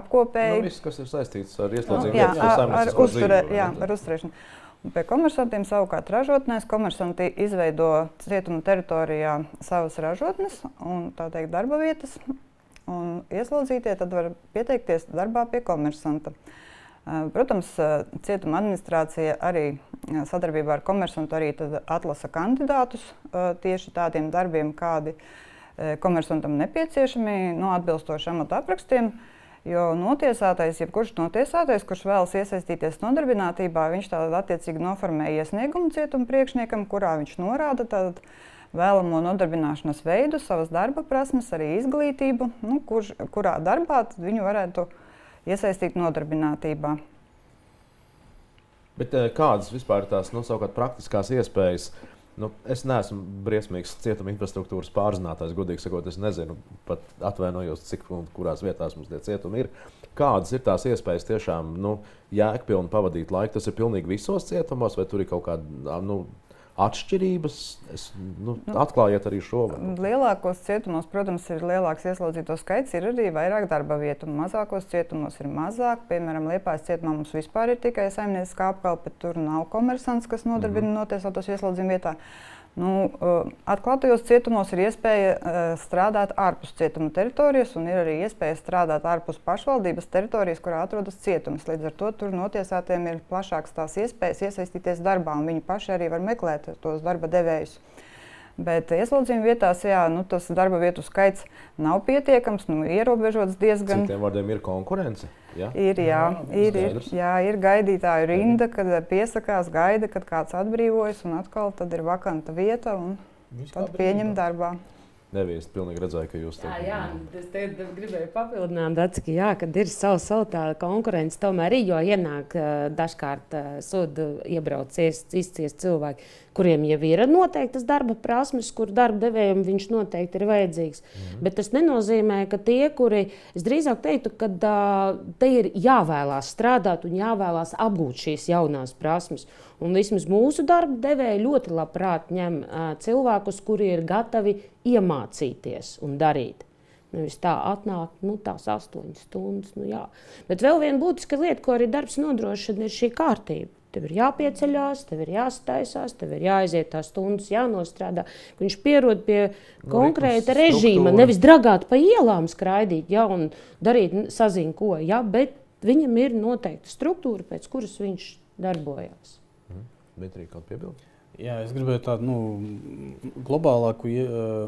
S5: apkopēji.
S1: Viss, kas ir saistīts ar ieslodzījumu,
S5: ar uzturēšanu. Un pie komersantiem savukārt ražotnēs. Komersanti izveido cietuma teritorijā savas ražotnes un, tā teikt, darba vietas. Un ieslodzītie tad var pieteikties darbā pie komersanta. Protams, cietuma administrācija arī sadarbībā ar komersantu arī atlasa kandidātus tieši tādiem darbiem, kādi komersantam nepieciešami, atbilstoši amata aprakstiem. Jo notiesātais, jebkurš notiesātais, kurš vēlas iesaistīties nodarbinātībā, viņš tātad attiecīgi noformē iesniegumu cietuma priekšniekam, kurā viņš norāda tātad vēlamo nodarbināšanas veidu, savas darba prasmes, arī izglītību, kurā darbā viņu varētu iesaistīt nodarbinātībā.
S1: Bet kādas vispār ir tās savukārt praktiskās iespējas? Es neesmu briesmīgs cietuma infrastruktūras pārzinātājs, godīgi sakot, es nezinu, pat atvainojos, cik un kurās vietās mums tie cietumi ir. Kādas ir tās iespējas tiešām jēgpilni pavadīt laiku? Tas ir pilnīgi visos cietumos, vai tur ir kaut kāda atšķirības? Atklājiet arī šo.
S5: Lielākos cietumos, protams, ir lielāks ieslodzīto skaits, ir arī vairāk darba vietu. Mazākos cietumos ir mazāk. Piemēram, Liepājas cietumā mums vispār ir tikai saimnieciskā apkalpe, tur nav komersants, kas nodarbina notiesātos ieslodzījuma vietā. Atklātajos cietumos ir iespēja strādāt ārpus cietuma teritorijas un ir arī iespēja strādāt ārpus pašvaldības teritorijas, kurā atrodas cietums. Līdz ar to tur notiesātiem ir plašāks tās iespējas iesaistīties darbā, un viņi paši arī var meklēt tos darba devējus. Bet ieslodzījuma vietās, tas darba vietu skaits nav pietiekams, ierobežots diezgan.
S1: Citiem vārdiem ir konkurence? Ja?
S5: Ir gaidītāju rinda, kad piesakās, gaida, kad kāds atbrīvojas, un atkal tad ir vakanta vieta, un tad pieņem darbā.
S1: Nevies, pilnīgi redzēju, ka jūs to...
S4: Es gribēju papildināt, kad ir savā konkurence, tomēr arī, jo ienāk dažkārt sodu iebraucies, izciest cilvēki, kuriem jau ir noteiktas darba prasmes, kur darba devējiem viņš noteikti ir vajadzīgs. Bet tas nenozīmē, ka tie, kuri, es drīzāk teiktu, ka te ir jāvēlās strādāt un jāvēlās apgūt šīs jaunās prasmes. Un vismaz mūsu darba devēji ļoti labprāt ņem cilvēkus, kuri ir gatavi iemācīties un darīt. Nevis tā atnāk, tās 8 stundas. Bet vēl viena būtiska lieta, ko arī darbs nodrošina, ir šī kārtība. Tev ir jāpieceļās, tev ir jāstaisās, tev ir jāaiziet tās stundas, jānostrādā. Viņš pierod pie konkrēta režīma, nevis dragāt pa ielām skraidīt, un darīt sazin ko, bet viņam ir noteikta struktūra, pēc kuras viņš darbojās.
S1: Dmitrij, kaut piebildi?
S2: Jā, es gribēju tādu globālāku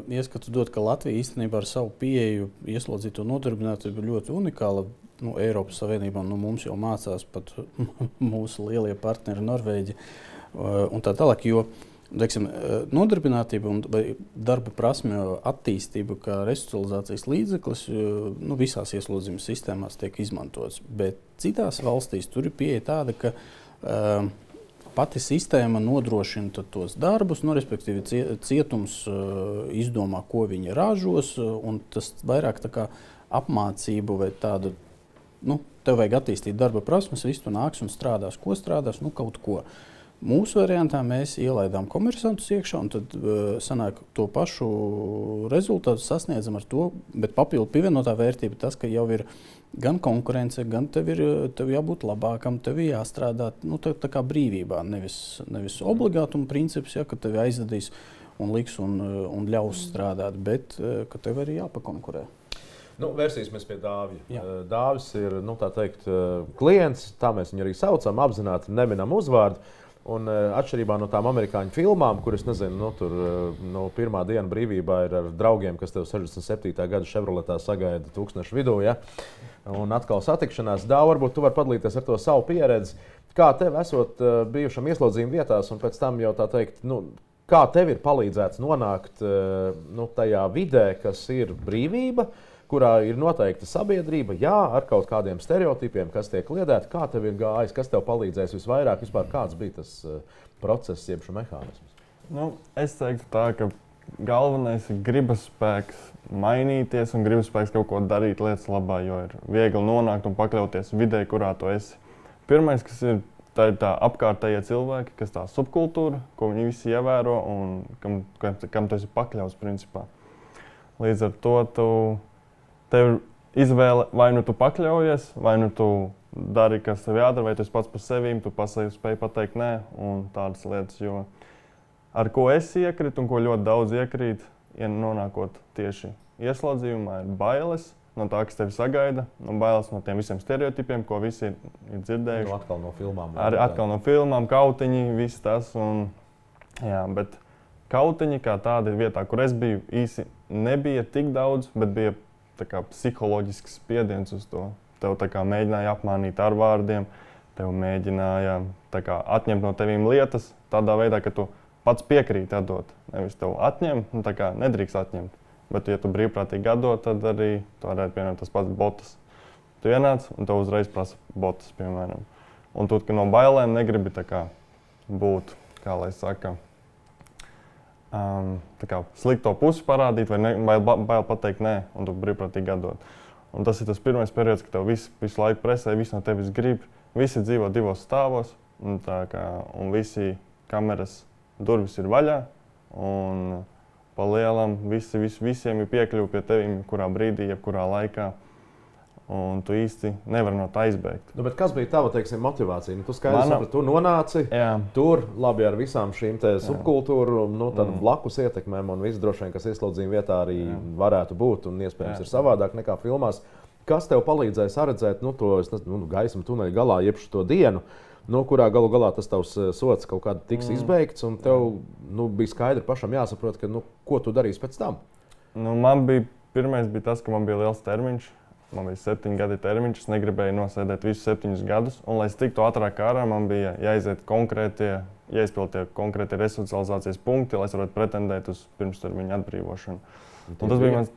S2: ieskatu dot, ka Latvija īstenībā ar savu pieeju ieslodzīto nodarbinātību ir ļoti unikāla. Eiropas Savienībā mums jau mācās pat mūsu lielie partneri Norvēģi un tā tālāk, jo nodarbinātība un darba prasmju attīstība kā resocializācijas līdzeklis visās ieslodzījuma sistēmās tiek izmantots, bet citās valstīs tur ir pieeja tāda, ka pati sistēma nodrošina tos darbus, respektīvi cietums izdomā, ko viņi ražos, un tas vairāk tā kā apmācību vai tādu, tev vajag attīstīt darba prasmes, viss tu nāks un strādās, kaut ko. Mūsu variantā mēs ielaidām komersantus iekšā, un tad sanāk to pašu rezultātu sasniedzam ar to, bet papildu pievienotā vērtība tas, ka jau ir gan konkurence, gan tev jābūt labākam, tev jāstrādā tā kā brīvībā, nevis obligātuma princips, ka tevi aizvedīs un liks un ļaus strādāt, bet ka tev arī jāpakonkurē.
S1: Vērsīsimies pie Dāvja. Dāvis ir, tā teikt, klients, tā mēs viņu arī saucam, apzināti neminam uzvārdu. Un atšķirībā no tām amerikāņu filmām, kuras, nezinu, tur pirmā diena brīvībā ir ar draugiem, kas tev 67. gada Chevroletā sagaida tūkstnešu vidū, un atkal satikšanās. Dāvi, varbūt tu vari padalīties ar to savu pieredzi. Kā tev esot bijušam ieslodzījuma vietās, un pēc tam jau tā teikt, kā tev ir palīdzēts nonākt tajā vidē, kas ir brīvība, kurā ir noteikta sabiedrība, jā, ar kaut kādiem stereotipiem, kas tiek kliedēti. Kā tev ir gājis, kas tev palīdzēs visvairāk, vispār kāds bija tas process, jeb šo mehānismus?
S6: Nu, es teiktu tā, ka galvenais ir gribas spēks mainīties un gribas spēks kaut ko darīt lietas labā, jo ir viegli nonākt un pakļauties vidē, kurā tu esi. Pirmais, kas ir, tā ir tā apkārtējie cilvēki, kas tā subkultūra, ko viņi visi ievēro un kam tu esi pakļauts principā. Līdz ar to tev ir izvēle, vai nu tu pakļaujies, vai nu tu dari, kas tev jādara, vai tu esi pats par sevīm, tu spēj pateikt nē un tādas lietas, jo ar ko es iekrītu un ko ļoti daudz iekrīt, ja nonākot tieši ieslodzījumā, ir bailes no tā, kas tevi sagaida, no bailes no tiem visiem stereotipiem, ko visi ir dzirdējuši.
S1: Nu, atkal no filmām.
S6: Atkal no filmām, kautiņi, viss tas. Bet kautiņi kā tāda vietā, kur es biju, īsi nebija tik daudz, bet bija tā kā psiholoģisks spiediens uz to. Tev tā kā mēģināja apmānīt ar vārdiem, tev mēģināja tā kā atņemt no tevīm lietas tādā veidā, ka tu pats piekrīt atdot. Nevis tev atņem, tā kā nedrīkst atņemt. Bet, ja tu brīvprātīgi atdod, tad arī tu varētu, piemēram, tas pats botas. Tu ienāc un tev uzreiz prasa botas, piemēram. Un tu no bailēm negribi tā kā būt, kā lai saka, tā kā slikto pusi parādīt vai bail pateikt nē, un tu brīvprātīgi atdod. Un tas ir tas pirmais periods, ka tev visu laiku presē, visi no tevis grib, visi dzīvo divos stāvos, un visi kameras durvis ir vaļā, un pa lielam visiem ir piekļuvi pie tevim, kurā brīdī, jebkurā laikā, un tu īsti nevari no tā izbēgt.
S1: Nu, bet kas bija tava, teiksim, motivācija? Nu, tu skaidrs saprati, tu nonāci tur, labi ar visām šīm te subkultūru, blakus ietekmēm un viss droši vien, kas ieslodzījuma vietā arī varētu būt un iespējams ir savādāk nekā filmās. Kas tev palīdzēja saredzēt to gaismu tuneļa galā, jeb šo dienu, kurā galu galā tas tavs sots kaut kādā tiks izbeigts, un tev bija skaidri pašam jāsaprot, ka, ko tu darīsi pēc tam?
S6: Pirmais bija tas, ka man bija liels termiņš. Man bija 7 gadi termiņš, es negribēju nosēdēt visus 7 gadus, un, lai es tiktu ātrāk ārā, man bija jāizpild konkrētie resocializācijas punkti, lai es varētu pretendēt uz pirmstermiņa atbrīvošanu.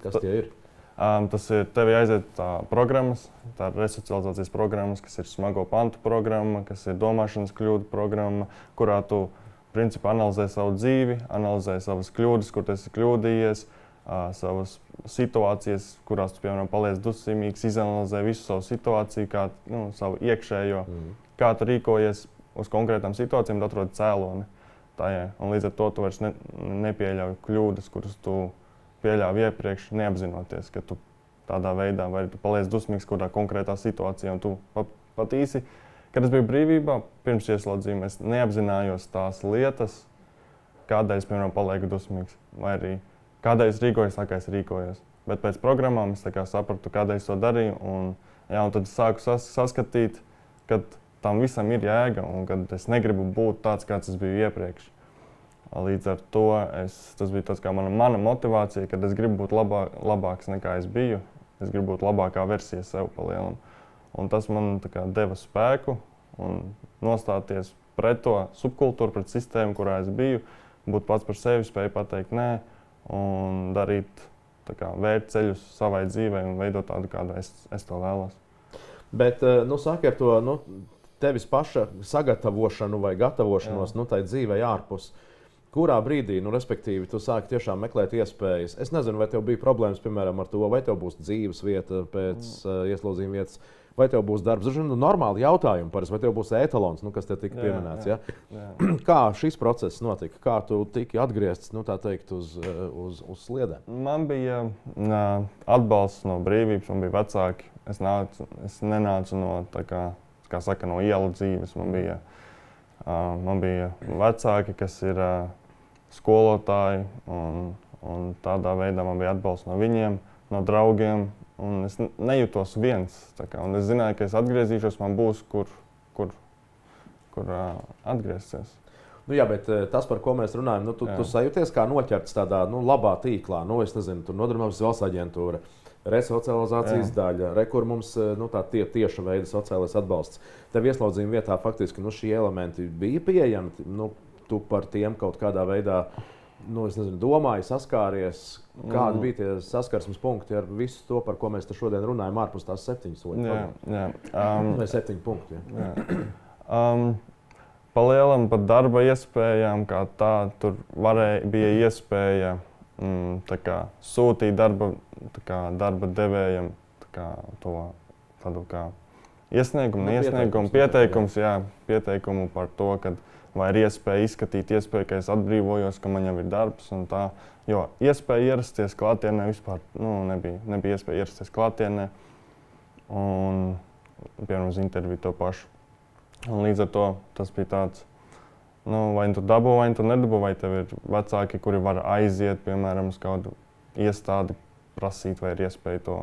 S1: Kas tie ir?
S6: Tas ir tev jāiziet programmas, tā ir resocializācijas programmas, kas ir smago pantu programma, kas ir domāšanas kļūdu programma, kurā tu principā analizē savu dzīvi, analizē savas kļūdas, kur tu esi kļūdījies, savas situācijas, kurās tu, piemēram, paliec dusmīgs, izanalizē visu savu situāciju, kā savu iekšējo, kā tu rīkojies uz konkrētām situācijām, tu atrod cēloni tajā. Un līdz ar to tu vairs nepieļauj kļūdas, kuras tu pieļāvi iepriekš, neapzinoties, ka tu tādā veidā vai tu paliec dusmīgs kādā konkrētā situācijā. Un tu pat īsi, kad es biju brīvībā, pirms ieslodzījuma, es neapzinājos tās lietas, kādēļ es, piemēram, palieku dusmīgs, vai arī kādēļ es rīkojos, tā kā es rīkojos. Bet pēc programmām es sapratu, kādēļ es to darīju, un tad es sāku saskatīt, ka tam visam ir jēga, un kad es negribu būt tāds, kāds es biju iepriekš. Līdz ar to tas bija tāds kā mana motivācija, kad es gribu būt labāks nekā es biju. Es gribu būt labākā versija sev pa lielam. Un tas man deva spēku un nostāties pret to subkultūru, pret sistēmu, kurā es biju, būt pats par sevi, spēju pateikt nē, un darīt vērt ceļus savai dzīvei un veidot tādu, kādu es to vēlos.
S1: Bet, saki ar to tevis paša sagatavošanu vai gatavošanos tai dzīvei ārpus. Kurā brīdī, respektīvi, tu sāki tiešām meklēt iespējas? Es nezinu, vai tev bija problēmas, piemēram, ar to, vai tev būs dzīves vieta pēc ieslodzījuma vietas, vai tev būs darbs. Normāli jautājumi par vai tev būs etalons, kas te tika pieminēts. Jā. Kā šis process notika? Kā tu tiki atgriezts, tā teikt, uz sliedēm?
S6: Man bija atbalsts no brīvības, man bija vecāki. Es nenācu no, kā saka, no ielu dzīves. Man bija vecāki, kas ir skolotāji, un tādā veidā man bija atbalsts no viņiem, no draugiem. Un es nejūtos viens. Un es zināju, ka es atgriezīšos, man būs kur atgriezties.
S1: Jā, bet tas, par ko mēs runājam, tu sajūties kā noķerts tādā labā tīklā. Es nezinu, tur Nodarbinātības valsts aģentūra, resocializācijas daļa, kur mums tā tieša veida sociālais atbalsts. Tev ieslodzījuma vietā faktiski šie elementi bija pieejami. Tu par tiem kaut kādā veidā es nezinu, domāji, saskāries, kādi bija tie saskarsmes punkti ar visu to, par ko mēs te šodien runājam, ārpus tās 7 soļu programmas? Vai 7 punkti?
S6: Palielam pat darba iespējām, kā tā, tur bija iespēja sūtīt darba devējam tādu kā iesniegumu, pieteikumu par to, ka vai ir iespēja izskatīt iespēju, ka es atbrīvojos, ka man jau ir darbs un tā. Jo iespēja ierasties klātienē vispār nebija iespēja ierasties klātienē un, piemēram, uz interviju to pašu. Un līdz ar to tas bija tāds, vai tu dabū, vai tu nedabū, vai tev ir vecāki, kuri var aiziet, piemēram, uz kādu iestādi prasīt, vai ir iespēja to,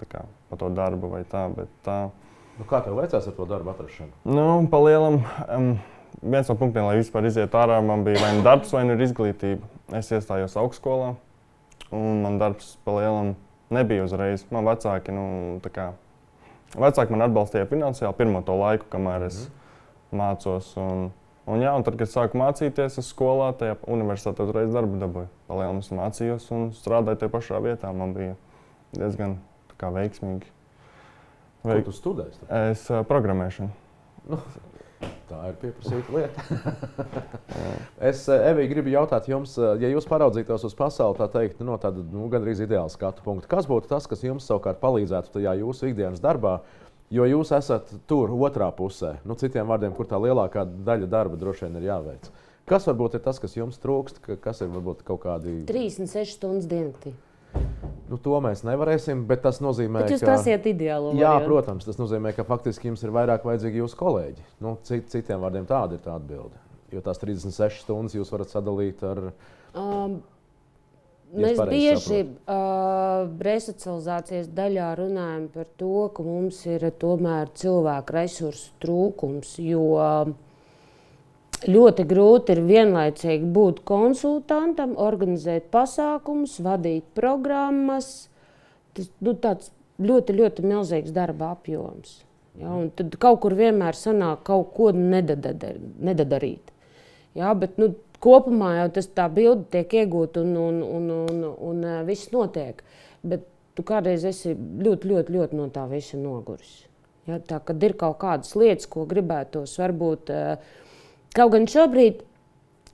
S6: pa to darbu vai tā, bet tā.
S1: Kā tev veicās ar to darbu atrašanu?
S6: Palielam. Viens no punktiem, lai vispār izietu ārā, man bija vai nu darbs, vai nu ir izglītība. Es iestājos augstskolā, un man darbs palielam nebija uzreiz. Man vecāki, vecāki man atbalstīja finansiāli pirmo to laiku, kamēr es mācos. Un tad, kad sāku mācīties, es skolā, tajā universitātē uzreiz darbu dabūju. Palielam es mācījos un strādāju tajā pašā vietā. Man bija diezgan veiksmīgi.
S1: Ko tu studēji?
S6: Es programmēšanu.
S1: Tā ir pieprasīta lieta. Es, Evija, gribu jautāt jums, ja jūs paraudzītos uz pasauli, tā teikt, no tāda gandrīz ideāla skatu punkta, kas būtu tas, kas jums savukārt palīdzētu tajā jūsu ikdienas darbā, jo jūs esat tur otrā pusē, citiem vārdiem, kur tā lielākā daļa darba droši vien ir jāveic. Kas varbūt ir tas, kas jums trūkst, kas ir varbūt kaut kādi...
S4: 36 stundas diennaktī.
S1: To mēs nevarēsim, bet tas nozīmē,
S4: bet jūs prasiet ideālo variantu.
S1: Jā, protams, tas nozīmē, ka faktiski jums ir vairāk vajadzīgi jūsu kolēģi. Citiem vārdiem tāda ir tā atbilde. Jo tās 36 stundas jūs varat sadalīt ar...
S4: Mēs bieži resocializācijas daļā runājam par to, ka mums ir tomēr cilvēku resursu trūkums, jo ļoti grūti ir vienlaicīgi būt konsultantam, organizēt pasākumus, vadīt programmas. Tas tāds ļoti, ļoti milzīgs darba apjoms. Ja, un tad kaut kur vienmēr sanāk kaut ko nedadarīt. Ja, bet kopumā jau tas tā bilde tiek iegūta un viss notiek. Bet tu kādreiz esi ļoti, ļoti, ļoti no tā visa noguris. Ja, tā, kad ir kaut kādas lietas, ko gribētos varbūt... Kaut gan šobrīd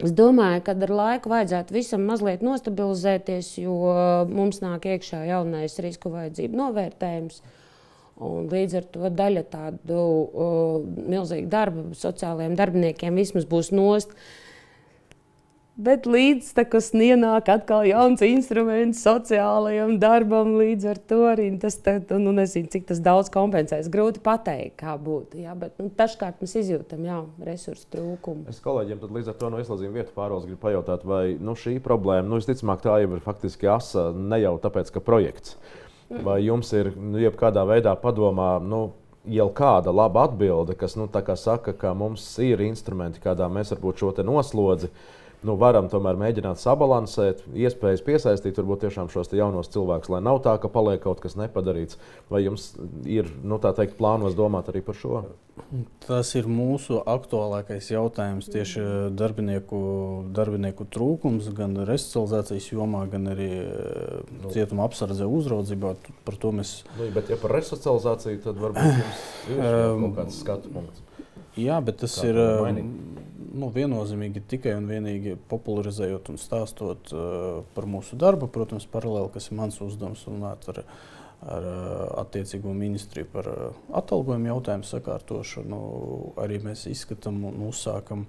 S4: es domāju, ka ar laiku vajadzētu visam mazliet nostabilizēties, jo mums nāk iekšā jaunais risku vajadzību novērtējums. Un līdz ar to daļa tādu milzīgu darbu sociālajiem darbiniekiem vismaz būs nost. Bet līdz tas ienāk atkal jauns instruments sociālajam darbam, līdz ar to arī tas, nezinu, cik tas daudz kompensēs. Grūti pateikt, kā būtu, jā, bet dažkārt mēs izjūtam, resursu trūkumu.
S1: Es kolēģiem tad līdz ar to no ieslodzījuma vietu pārvaldes gribu pajautāt, vai šī problēma, visticamāk, tā jau ir faktiski asa ne jau tāpēc, ka projekts. Vai jums ir jebkādā veidā padomā, jau kāda laba atbilde, kas tā kā saka, ka mums ir instrumenti, kādā mēs varbūt šo te noslodzi varam tomēr mēģināt sabalansēt, iespējas piesaistīt varbūt tiešām šos jaunos cilvēkus, lai nav tā, ka paliek kaut kas nepadarīts. Vai jums ir, tā teikt, plānos domāt arī par šo?
S2: Tas ir mūsu aktuālākais jautājums, tieši darbinieku trūkums gan resocializācijas jomā, gan arī cietuma apsardzē uzraudzībā. Par to mēs...
S1: Bet ja par resocializāciju, tad varbūt jums ir kaut kāds skatu punkts.
S2: Jā, bet tas ir viennozīmīgi tikai un vienīgi popularizējot un stāstot par mūsu darbu. Protams, paralēli, kas ir mans uzdevums, runāt ar attiecīgo ministriju par atalgojumu jautājumu sakārtošanu. Arī mēs izskatām un uzsākam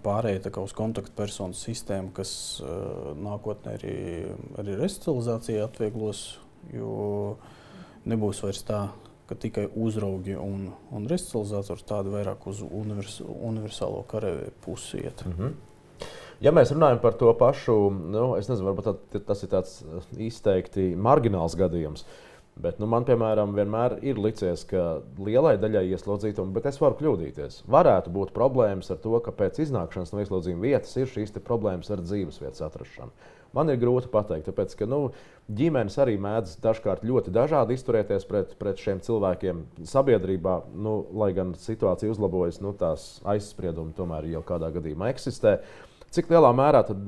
S2: pārēju uz kontaktpersonu sistēmu, kas nākotnē arī resocializācija atvieglos, jo nebūs vairs tā, ka tikai uzraugi un resocializators tādi vairāk uz universālo karavīru pusi iet.
S1: Ja mēs runājam par to pašu, es nezinu, varbūt tas ir tāds izteikti margināls gadījums, bet man, piemēram, vienmēr ir licies, ka lielai daļai ieslodzītumu, bet es varu kļūdīties, varētu būt problēmas ar to, ka pēc iznākšanas no ieslodzījuma vietas ir šīs problēmas ar dzīvesvietas atrašanu. Man ir grūti pateikt, tāpēc, ka ģimenes arī mēdz dažkārt ļoti dažādi izturēties pret šiem cilvēkiem sabiedrībā, lai gan situācija uzlabojas, tās aizspriedumi tomēr jau kādā gadījumā eksistē. Cik lielā mērā tad,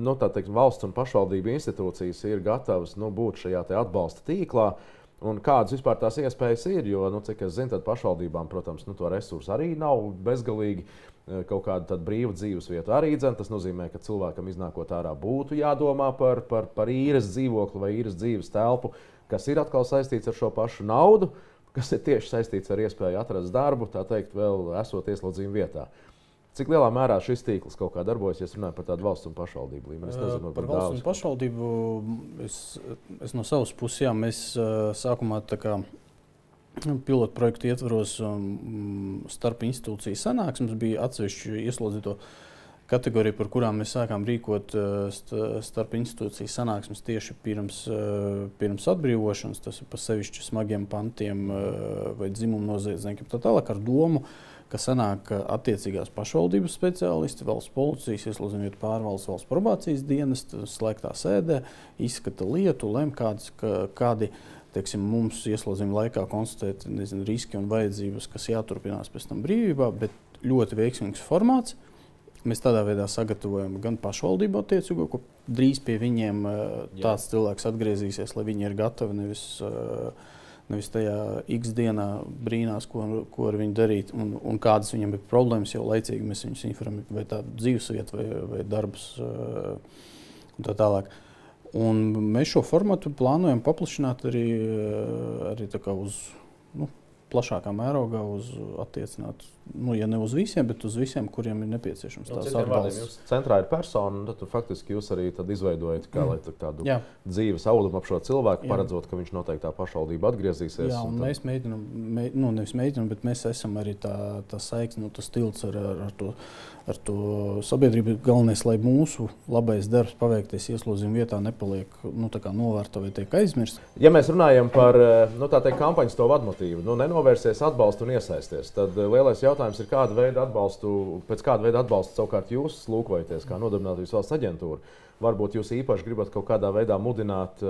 S1: valsts un pašvaldību institūcijas ir gatavas būt šajā atbalsta tīklā? Un kādas vispār tās iespējas ir? Jo, cik es zinu, tad pašvaldībām, protams, to resursu arī nav bezgalīgi. Kaut kāda brīva dzīvesvieta arī dzen. Tas nozīmē, ka cilvēkam iznākot ārā būtu jādomā par īres dzīvokli vai īres dzīves telpu, kas ir atkal saistīts ar šo pašu naudu, kas ir tieši saistīts ar iespēju atrast darbu, tā teikt, vēl esot ieslodzījuma vietā. Cik lielā mērā šis tīkls kaut kā darbojas, ja runājam par tādu valsts un pašvaldību līmeni? Es nezinu,
S2: par valsts un pašvaldību es no savas puses, mēs sākumā pilotu projektu ietvaros starp institūciju sanāksmes bija atsevišķi ieslodzīto kategorija, par kurām mēs sākām rīkot starp institūciju sanāksmes tieši pirms atbrīvošanas. Tas ir pa sevišķi smagiem pantiem vai dzimumu noziedzniekiem tā tālāk ar domu, ka sanāk attiecīgās pašvaldības speciālisti, valsts policijas, ieslodzījumu vietu pārvaldes, valsts probācijas dienesta, slēgtā sēdē, izskata lietu, lem kādi teiksim, mums ieslodzījuma laikā konstatēt riski un vajadzības, kas jāturpinās pēc tam brīvībā, bet ļoti veiksmīgs formāts. Mēs tādā veidā sagatavojam gan pašvaldību attiecīgo, ko drīz pie viņiem tāds cilvēks atgriezīsies, lai viņi ir gatavi, nevis tajā X dienā brīnās, ko ar viņu darīt un kādas viņam ir problēmas, jau laicīgi mēs viņus informējam, vai tā dzīvesvieta vai darbs un tā tālāk. Un mēs šo formatu plānojam paplašināt arī tā kā uz plašākā mērogā, attiecināt, ja ne uz visiem, bet uz visiem, kuriem ir nepieciešams tās atbalsts.
S1: Jums centrā ir persona, tad faktiski jūs arī izveidojat tādu dzīves audumu ap šo cilvēku, paredzot, ka viņš noteiktā pašvaldība atgriezīsies.
S2: Jā, un mēs mēģinām, nevis mēģinām, bet mēs esam arī tā saikne, tas tilts ar to sabiedrību. Galvenais, lai mūsu labais darbs paveiktais ieslodzījuma vietā nepaliek novērta vai tiek aizmirsts.
S1: Ja mēs runājam par kampaņas to vadmotīvu, nenovērsies atbalstu un iesaisties, tad lielais jautājums ir, pēc kāda veida atbalstu savukārt jūs lūkojaties kā Nodarbinātības valsts aģentūra. Varbūt jūs īpaši gribat kaut kādā veidā mudināt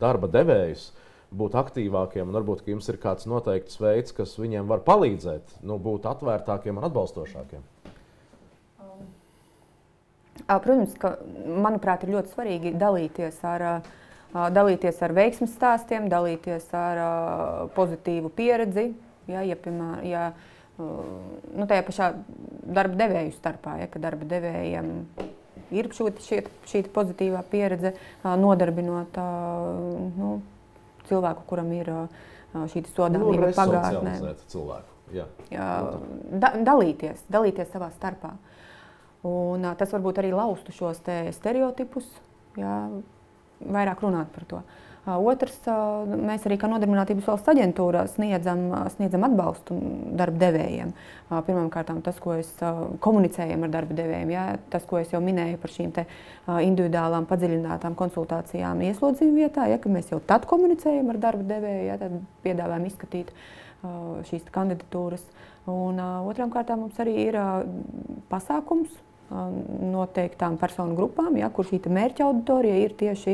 S1: darba devējus būt aktīvākiem, un varbūt jums ir kāds noteikts veids, kas viņiem var palīdzēt būt atvērtākiem un atbalstošākiem.
S3: Protams, ka, manuprāt, ir ļoti svarīgi dalīties ar veiksmes stāstiem, dalīties ar pozitīvu pieredzi, tajā pašā darba devēju starpā, ka darba devējiem ir šī pozitīvā pieredze, nodarbinot cilvēku, kuram ir šī sodāmība pagātnē. Dalīties savā starpā. Un tas varbūt arī laustu šos stereotipus, vairāk runāt par to. Otrs, mēs arī kā Nodarbinātības valsts aģentūra sniedzam atbalstu darba devējiem. Pirmkārt, tas, ko es komunicējam ar darba devējiem, tas, ko es jau minēju par šīm individuālām padziļinātām konsultācijām ieslodzījuma vietā, ka mēs jau tad komunicējam ar darba devēju, tad piedāvājam izskatīt šīs kandidatūras. Un otrām kārtām mums arī ir pasākums noteiktām personu grupām, kur šī mērķa auditorija ir tieši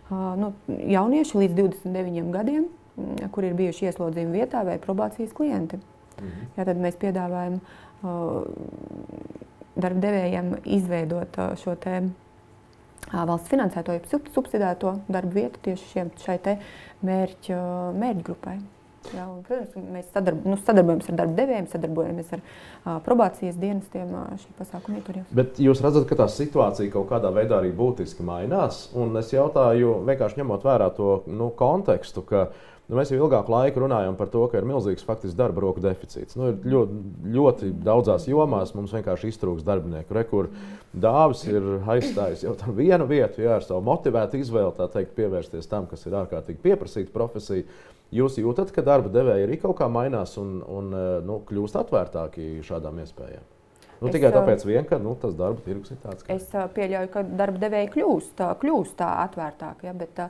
S3: jaunieši līdz 29 gadiem, kuri ir bijuši ieslodzījuma vietā vai probācijas klienti. Tad mēs piedāvājam darba devējiem izveidot šo valsts finansēto, subsidēto darba vietu tieši šai mērķa grupai. Protams, mēs sadarbojamies ar darba devējiem, sadarbojamies ar probācijas dienestiem šī pasākuma ietvaros.
S1: Bet jūs redzat, ka tā situācija kaut kādā veidā arī būtiski mainās? Un es jautāju, vienkārši ņemot vērā to kontekstu, ka mēs jau ilgāku laiku runājam par to, ka ir milzīgs faktiski darba roku deficīts. Ir ļoti daudzās jomās mums vienkārši iztrūks darbinieku. Kur Dāvis ir aizstājis jau vienu vietu, ar savu motivētu izvēli, tā teikt, pievērsties tam, kas ir ārkārtīgi pieprasīta profesija. Jūs jūtat, ka darba devēji arī kaut kā mainās un kļūst atvērtāki šādām iespējām? Tikai tāpēc, ka tas darba tirgus ir tāds.
S3: Es pieļauju, ka darba devēji kļūst atvērtāki, bet,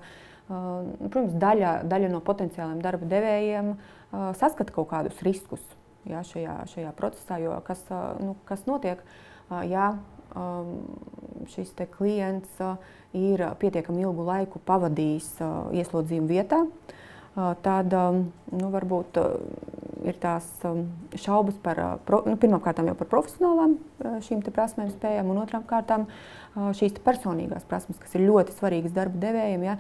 S3: protams, daļa no potenciāliem darba devējiem saskata kaut kādus riskus šajā procesā, jo kas notiek, šis klients ir pietiekami ilgu laiku pavadījis ieslodzījuma vietā, tad varbūt ir tās šaubas par, pirmām kārtām jau par profesionālām šīm te prasmēm, spējām, un otrām kārtām šīs personīgās prasmes, kas ir ļoti svarīgas darba devējiem, ja?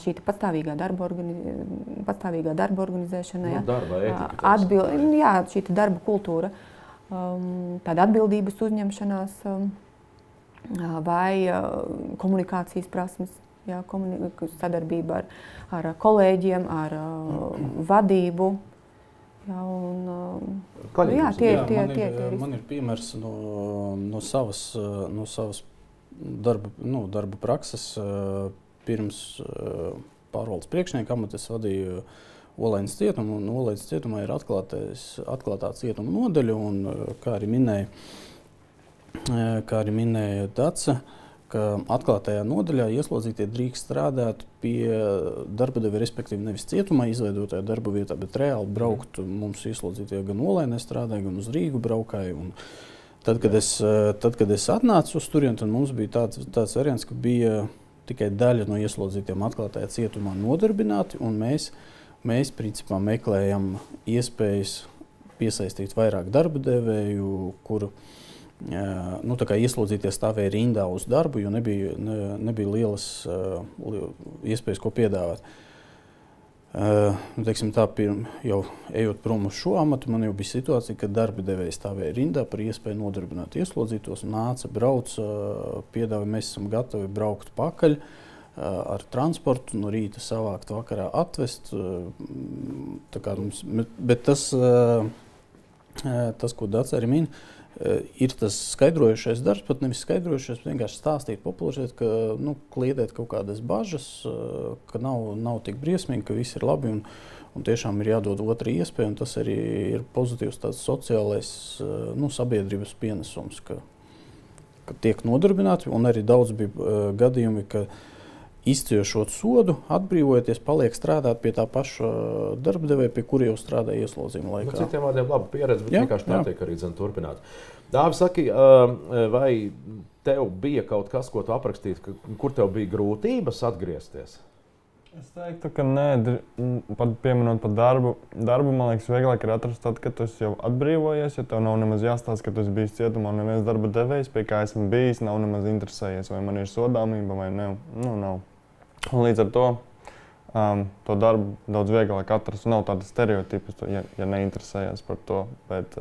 S3: Šī pastāvīgā darba organizēšana, ja?
S1: Darba etika.
S3: Jā, šī darba kultūra, tāda atbildības uzņemšanās vai komunikācijas prasmes. Jā, sadarbība ar kolēģiem, ar vadību. Jā,
S2: man ir piemērs no savas darba prakses. Pirms pārvaldes priekšnieka amata es vadīju Olainas cietumu, un Olainas cietumā ir atklātā cietuma nodaļa, un kā arī minēja Dace, ka atklātajā nodaļā ieslodzītie drīkst strādāt pie darba devēja, respektīvi nevis cietumā izveidotajā darba vietā, bet reāli braukt. Mums ieslodzītie gan Olainē strādāja, gan uz Rīgu braukāja. Un tad, kad es atnācu uz turieni, tad mums bija tāds variants, ka bija tikai daļa no ieslodzītiem atklātajā cietumā nodarbināti, un mēs principā meklējam iespējas piesaistīt vairāk darba devēju, kuru ieslodzītie stāvēja rindā uz darbu, jo nebija lielas iespējas, ko piedāvāt. Jau ejot prom uz šo amatu, man jau bija situācija, ka darba devēji stāvēja rindā par iespēju nodarbināt ieslodzītos, nāca, brauca, piedāvāja, mēs esam gatavi braukt pakaļ ar transportu, no rīta savākt, vakarā atvest. Bet tas, ko Dace arī min, ir tas skaidrojušais darbs, pat nevis skaidrojušais, vienkārši stāstīt, popularizēt, ka kliedēt kaut kādas bažas, ka nav tik briesmīgi, ka viss ir labi un tiešām ir jādod otra iespēja, un tas arī ir pozitīvs tāds sociālais sabiedrības pienesums, ka tiek nodarbināti, un arī daudz bija gadījumi, ka izciešot sodu, atbrīvojoties, paliek strādāt pie tā paša darba devēja, pie kura jau strādāja ieslodzījuma laikā.
S1: Citiem vārdiem laba pieredze, bet vienkārši tātiek arī turpināt. Dāvi, saki, vai tev bija kaut kas, ko tu aprakstītu, kur tev bija grūtības atgriezties?
S6: Es teiktu, ka nē, pieminot par darbu, man liekas, vieglāk ir atrast tad, kad tu esi jau atbrīvojies, jo tev nav nemaz jāstāsta, ka tu esi bijis cietumā un neviens darba devējs, pie kā esmu bijis, nav nemaz interesējies, vai man ir sodāmība vai ne. Nav. Un līdz ar to darbu daudz vieglāk atrast. Nav tāda stereotipa, ja neinteresējies par to. Bet,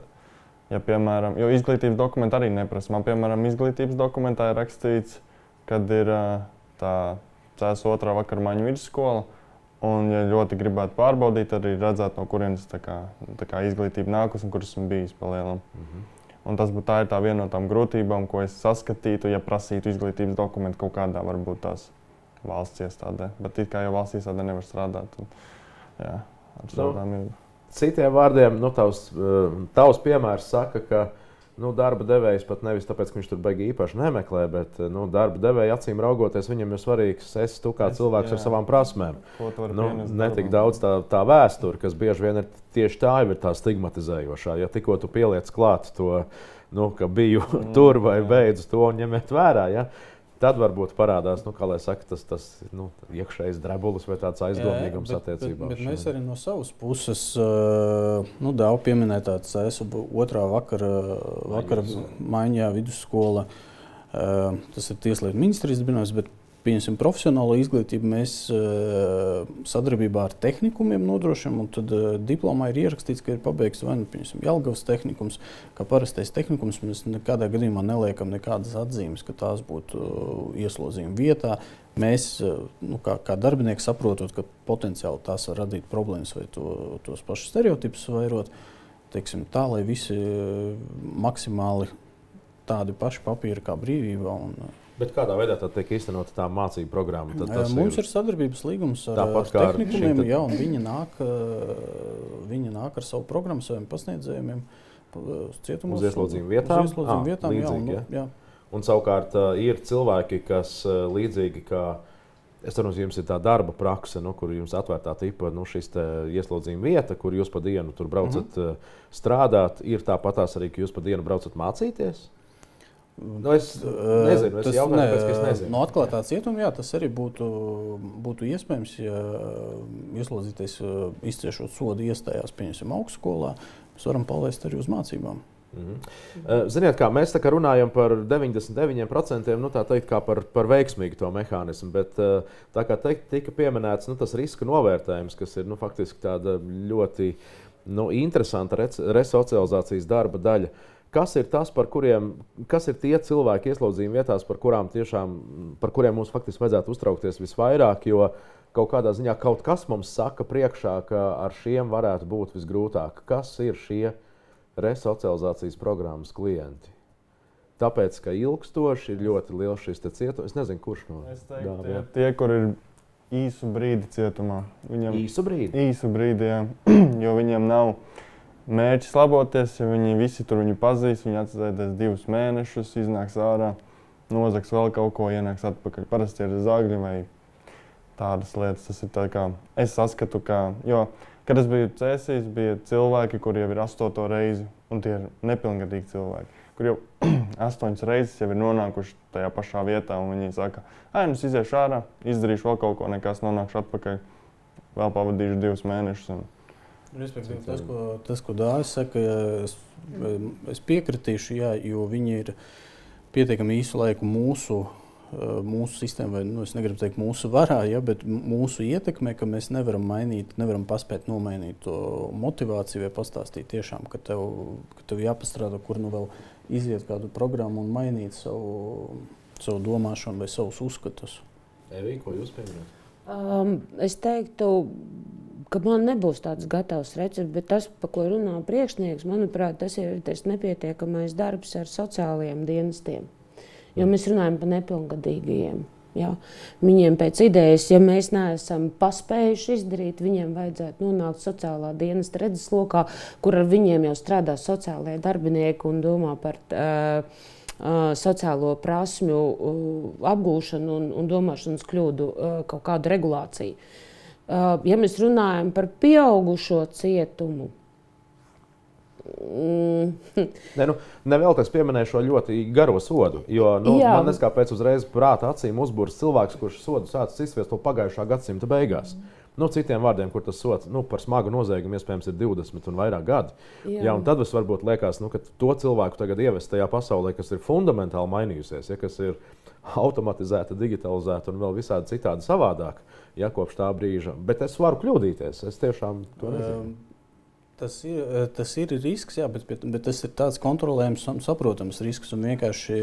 S6: ja, piemēram, jo izglītības dokumenti arī neprasa. Man, piemēram, izglītības dokumentā ir rakstīts, kad ir tā CS2. Vakarmaiņu vidusskola. Un, ja ļoti gribētu pārbaudīt, arī redzēt, no kurienes tā kā izglītība nākus un kur esmu bijis pa lielam. Un tā ir tā viena no tām grūtībām, ko es saskatītu, ja prasītu izglītības dokumentu kaut kādā varbūt tās valsts iestādē. Bet it kā jau valsts iestādē nevar strādāt. Ar strādāmību.
S1: Citiem vārdiem, tavs piemērs saka, ka darba devējs pat nevis tāpēc, ka viņš tur baigi īpaši nemeklē, bet darba devēja acīm raugoties, viņam ir svarīgs esi tu kā cilvēks ar savām prasmēm. Ne tik daudz tā vēsture, kas bieži vien ir tieši tā ir tā stigmatizējošā. Ja tikko tu pieliec klāt to, ka biju tur vai beidzu to un ņemiet vērā, ja? Tad varbūt parādās, kā lai saka, tas iekšējs drebulis vai tāds aizdomīgums attiecībā.
S2: Bet mēs arī no savas puses, Dāva pieminēja tāds CS2. vakara maiņā vidusskola. Tas ir Tieslietu ministrijas birojs, bet pieņemsim profesionālo izglītību mēs sadarbībā ar tehnikumiem nodrošinām, un tad diplomā ir ierakstīts, ka ir pabeigts vai Jelgavas tehnikums, kā parastais tehnikums. Mēs nekādā gadījumā neliekam nekādas atzīmes, ka tās būtu ieslodzījuma vietā. Mēs, kā darbinieki, saprotot, ka potenciāli tās var radīt problēmas vai tos pašus stereotipus vairot, teiksim tā, lai visi maksimāli tādi paši papīri kā brīvībā.
S1: Bet kādā veidā tad tiek īstenota tā mācību programma?
S2: Mums ir sadarbības līgums ar tehnikumiem, un viņi nāk ar savu programmu, saviem pasniedzējumiem cietumos.
S1: Uz ieslodzījumu vietām?
S2: Uz ieslodzījumu vietām, līdzīgi,
S1: jā. Un savukārt ir cilvēki, kas līdzīgi kā, es ceru, jums ir tā darba prakse, kur jums atvērtā tipa šis ieslodzījuma vieta, kur jūs pa dienu tur braucat strādāt, ir tāpatās arī, ka jūs pa dienu braucat mācīties? Es nezinu, es jautāju, tāpēc, ka es nezinu.
S2: No atklātā cietuma, jā, tas arī būtu iespējams, ja ieslodzītais izciešot sodu iestājās, pieņemsim, augstskolā, mēs varam palaist arī uz mācībām.
S1: Ziniet, kā mēs tā kā runājam par 99%, nu tā teikt, kā par veiksmīgu to mehānismu, bet tā kā tika pieminēts, nu, tas riska novērtējums, kas ir, nu, faktiski tāda ļoti, nu, interesanta resocializācijas darba daļa. Kas ir tas, kas ir tie cilvēki ieslodzījuma vietās, par kuriem mums faktiski vajadzētu uztraukties visvairāk, jo kaut kādā ziņā kaut kas mums saka priekšā, ka ar šiem varētu būt visgrūtāk. Kas ir šie resocializācijas programmas klienti? Tāpēc, ka ilgstoši ir ļoti liels šis cietums. Es nezinu, kurš no
S6: tiem. Tie, kur ir īsu brīdi cietumā.
S1: Īsu brīdi?
S6: Īsu brīdi, jā. Jo viņiem nav mērķis laboties, ja viņi visi tur viņu pazīst, viņi atsēdēs 2 mēnešus, iznāks ārā, nozags vēl kaut ko, ienāks atpakaļ. Parasti ir zagļi vai tādas lietas. Tas ir tā kā, es saskatu, jo, kad es biju cēsīs, bija cilvēki, kuri jau ir 8. reizi, un tie ir nepilngadīgi cilvēki, kur jau 8 reizes jau ir nonākuši tajā pašā vietā, un viņi saka, es iziešu ārā, izdarīšu vēl kaut ko, nekas, nonākšu atpakaļ, vēl pavadīšu 2 mēnešus.
S2: Respektīvi, tas, ko Dāvis saka, es piekritīšu, jā, jo viņi ir pietiekami īsu laiku mūsu sistēma, vai es negribu teikt mūsu varā, ja, bet mūsu ietekmē, ka mēs nevaram paspēt nomainīt to motivāciju vai pastāstīt tiešām, ka tev jāpastrādā, kur nu vēl iziet kādu programmu un mainīt savu domāšanu vai savus uzskatus.
S1: Evī, ko jūs pieminat?
S4: Es teiktu, ka man nebūs tāds gatavs recepts, bet tas, par ko runā priekšnieks, manuprāt, tas ir tas nepietiekamais darbs ar sociālajiem dienestiem. Jo mēs runājam par nepilngadīgajiem. Ja? Viņiem pēc idejas, ja mēs neesam paspējuši izdarīt, viņiem vajadzētu nonākt sociālā dienesta redzeslokā, kur ar viņiem jau strādā sociālajie darbinieki un domā par sociālo prasmju apgūšanu un domāšanas kļūdu kaut kādu regulāciju. Ja mēs runājam par pieaugušo cietumu,
S1: Nevēl es pieminēju šo ļoti garo sodu, jo man neskāpēc uzreiz prāta acīm uzbūrs cilvēks, kurš sodu sācis izsviest to pagājušā gadsimta beigās. Citiem vārdiem, kur tas sods par smagu noziegumu iespējams ir 20 un vairāk gadi. Jā, un tad varbūt liekas, ka to cilvēku tagad ievest tajā pasaulē, kas ir fundamentāli mainījusies, ja, kas ir automatizēta, digitalizēta un vēl visādi citādi savādāk, ja, kopš tā brīža. Bet es varu kļūdīties, es tiešām to nezinu.
S2: Tas ir risks, jā, bet tas ir tāds kontrolējams, saprotams risks. Un vienkārši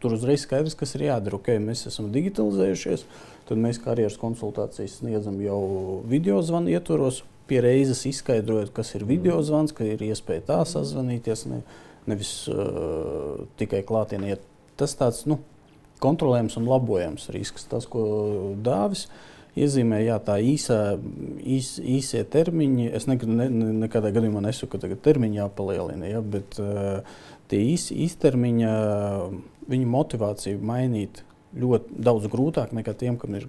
S2: tur uzreiz skaidrs, kas ir jādara. Okay, mēs esam digitalizējušies, tad mēs karjeras konsultācijas sniedzam jau video zvanu ietvaros, pie reizes izskaidrojot, kas ir video zvans, ka ir iespēja tā sazvanīties, nevis tikai klātienē. Tas tāds kontrolējams un labojams risks. Tas, ko Dāvis iezīmē, jā, tā īsie termiņi, es nekādā gadījumā nesaku, ka termiņi jāpalielina, ja, bet tie īstermiņa, viņu motivāciju mainīt ļoti daudz grūtāk nekā tiem, kam ir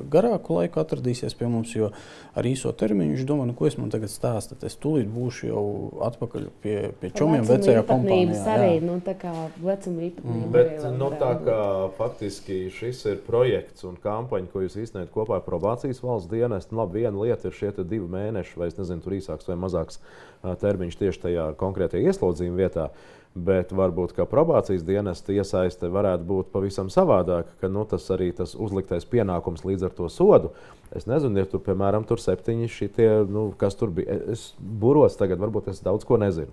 S2: garāku laiku atradīsies pie mums, jo ar īso termiņu viņš domā, ko es man tagad stāstu, es tūlīt būšu jau atpakaļ pie čomiem vecajā kompānijā.
S4: Arī, tā kā vecuma īpatnība.
S1: Bet, tā kā faktiski šis ir projekts un kampaņa, ko jūs īstenojat kopā ar probācijas valsts dienestu, labi, viena lieta ir šie 2 mēneši, vai es nezinu, tur īsāks vai mazāks termiņš tieši tajā konkrētajā ieslodzījuma vietā. Bet varbūt probācijas dienesta iesaiste varētu būt pavisam savādāk, ka tas arī tas uzliktais pienākums līdz ar to sodu. Es nezinu, ja tur, piemēram, 7 šitie, kas tur bija. Es buros tagad, varbūt es daudz ko nezinu.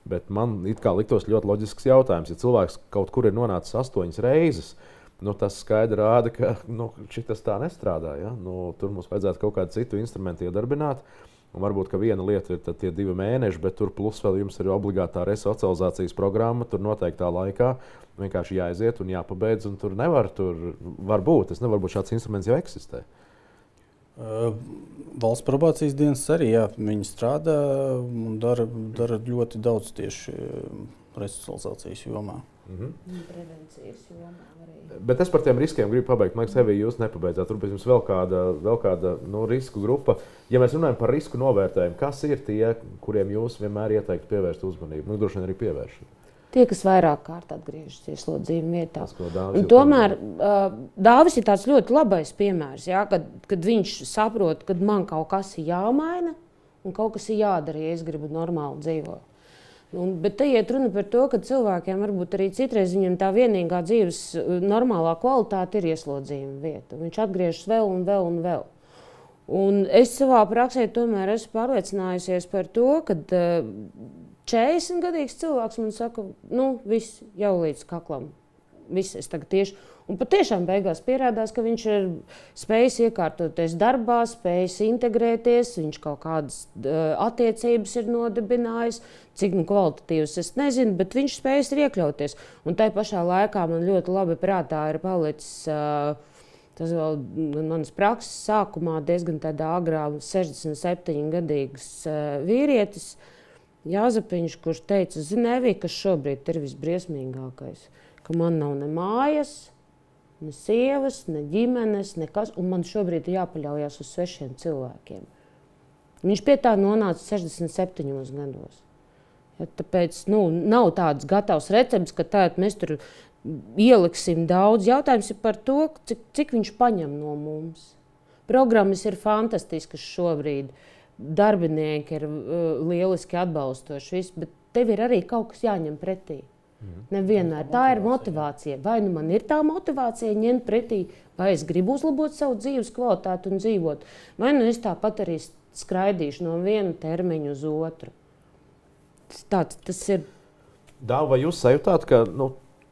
S1: Bet man it kā liktos ļoti loģisks jautājums. Ja cilvēks kaut kur ir nonācis 8 reizes, tas skaidri rāda, ka šitas tā nestrādā. Ja? Tur mums vajadzētu kaut kādu citu instrumentu iedarbināt. Un varbūt, ka viena lieta ir tie 2 mēneši, bet tur plus vēl jums ir obligātā resocializācijas programma, tur noteiktā laikā vienkārši jāaiziet un jāpabeidz, un tur var būt. Varbūt šāds instruments jau eksistē.
S2: Valsts probācijas dienas arī, jā, viņi strādā un dara ļoti daudz tieši resocializācijas jomā.
S4: Prevencijas jomā arī.
S1: Bet es par tiem riskiem gribu pabeigt. Man liekas, Evī, jūs nepabeidzāt. Tur pēc jums vēl kāda risku grupa. Ja mēs runājam par risku novērtējumu, kas ir tie, kuriem jūs vienmēr ieteiktu pievērst uzmanību? Droši vien arī pievēršat.
S4: Tie, kas vairāk kārt atgriežas ieslodzījuma vietā.
S1: Un
S4: tomēr Dāvis ir tāds ļoti labais piemērs, ja, kad viņš saprot, ka man kaut kas ir jāmaina un kaut kas ir jādara, ja es gribu normāli dzīvot. Bet te iet runa par to, ka cilvēkiem varbūt arī citreiz viņam tā vienīgā dzīves normālā kvalitāte ir ieslodzījumu vieta. Viņš atgriežas vēl un vēl un vēl. Un es savā praksē tomēr esmu pārliecinājusies par to, ka 40-gadīgs cilvēks man saka, viss jau līdz kaklam. Viss es tagad tieši. Un patiešām beigās pierādās, ka viņš ir spējis iekārtoties darbā, spējis integrēties, viņš kaut kādas attiecības ir nodibinājis, cik kvalitatīvas es nezinu, bet viņš spējis ir iekļauties. Un tai pašā laikā man ļoti labi prātā ir palicis tas vēl manas prakses sākumā diezgan tādā agrā 67-gadīgs vīrietis, Jāzepiņš, kurš teica, zini, Evī, kas šobrīd ir visbriesmīgākais, ka man nav ne mājas, ne sievas, ne ģimenes, nekas, un man šobrīd ir jāpaļaujas uz svešiem cilvēkiem. Viņš pie tā nonāca 67 gados. Ja, tāpēc nav tāds gatavs recepts, ka tātad mēs tur ieliksim daudz. Jautājums ir par to, cik viņš paņem no mums. Programmas ir fantastiskas šobrīd. Darbinieki ir lieliski atbalstoši, bet tev ir arī kaut kas jāņem pretī. Nevienmēr tā ir motivācija. Vai man ir tā motivācija ņemt pretī, vai es gribu uzlabot savu dzīves kvalitāti un dzīvot, vai es tāpat arī skraidīšu no viena termiņa uz otru. Tas ir.
S1: Dāva, vai jūs sajūtāt, ka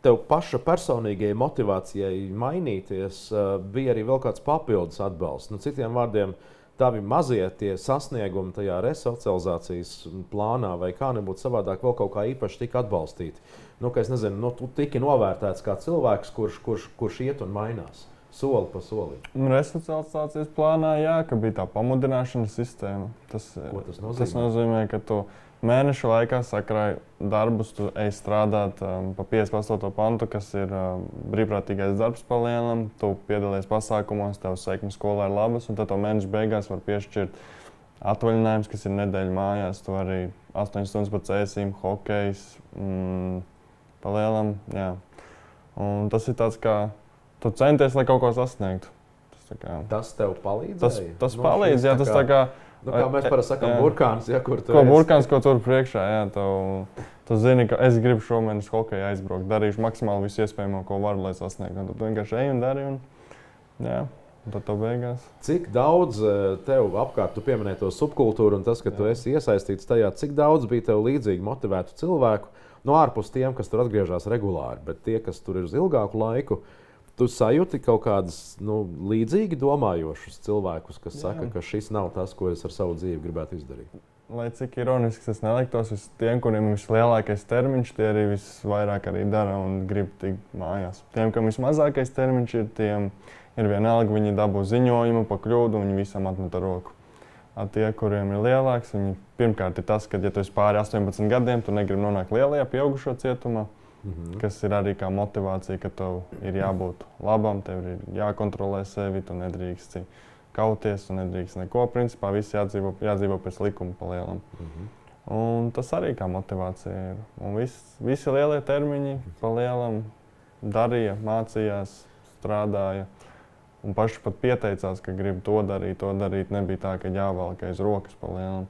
S1: tev paša personīgajai motivācijai mainīties bija arī vēl kāds papildus atbalsts? Citiem vārdiem, tavi mazie tie sasniegumi tajā resocializācijas plānā vai kā nebūtu savādāk vēl kaut kā īpaši tika atbalstīti. Ka es nezinu, tu tiki novērtēts kā cilvēks, kurš iet un mainās soli pa solim.
S6: Resocializācijas plānā, jā, ka bija tā pamudināšanas sistēma.
S1: Ko tas nozīmē?
S6: Tas nozīmē, ka tu mēnešu laikā sakrāji darbus, tu ej strādāt pa 58. pantu, kas ir brīvprātīgais darbs pa lielam, tu piedalies pasākumos, tev sekmes skolā ir labas, un tad to mēnešu beigās var piešķirt atvaļinājums, kas ir nedēļa mājās. Tu arī 8 stundas pa cēsīm, hokejs, pa lielam, jā. Un tas ir tāds, kā tu centies, lai kaut ko sasniegtu.
S1: Tas tev palīdzēja?
S6: Tas palīdz, jā, tas tā kā
S1: kā mēs parasti sakām, burkāns, ja, kur tu
S6: esi. Burkāns, ko tur priekšā, jā, tu zini, ka es gribu šomēnes hokeju aizbraukt, darīšu maksimāli visu iespējamo, ko varu, lai sasniegtu. Tad tu vienkārši ej un dari, un tad to beigās.
S1: Cik daudz tev apkārt, tu pieminēji to subkultūru un tas, ka tu esi iesaistīts tajā, cik daudz bija tev līdzīgi motivētu cilvēku, ārpus tiem, kas tur atgriežas regulāri, bet tie, kas tur ir uz ilgāku laiku, tu sajūti kaut kādus līdzīgi domājošus cilvēkus, kas saka, ka šis nav tas, ko es ar savu dzīvi gribētu izdarīt.
S6: Lai cik ironiski tas neliktos, tiem, kuriem ir vislielākais termiņš, tie arī visvairāk arī dara un grib tikt mājās. Tiem, kam vismazākais termiņš ir, tiem ir vienalga, viņi dabū ziņojumu pa kļūdu, viņi visam atmet ar roku. Tie, kuriem ir lielāks, viņi pirmkārt ir tas, ka, ja tu esi pāri 18 gadiem, tu negribi nonākt lielajā pieaugušo cietumā. Kas ir arī kā motivācija, ka tev ir jābūt labam, tev ir jākontrolē sevi, tu nedrīkst kauties un nedrīkst neko. Principā visi jādzīvo pēc likuma pa lielam. Un tas arī kā motivācija ir. Un visi lielie termiņi pa lielam darīja, mācījās, strādāja. Un paši pat pieteicās, ka grib to darīt. Nebija tā, ka jāvelk aiz rokas pa lielam.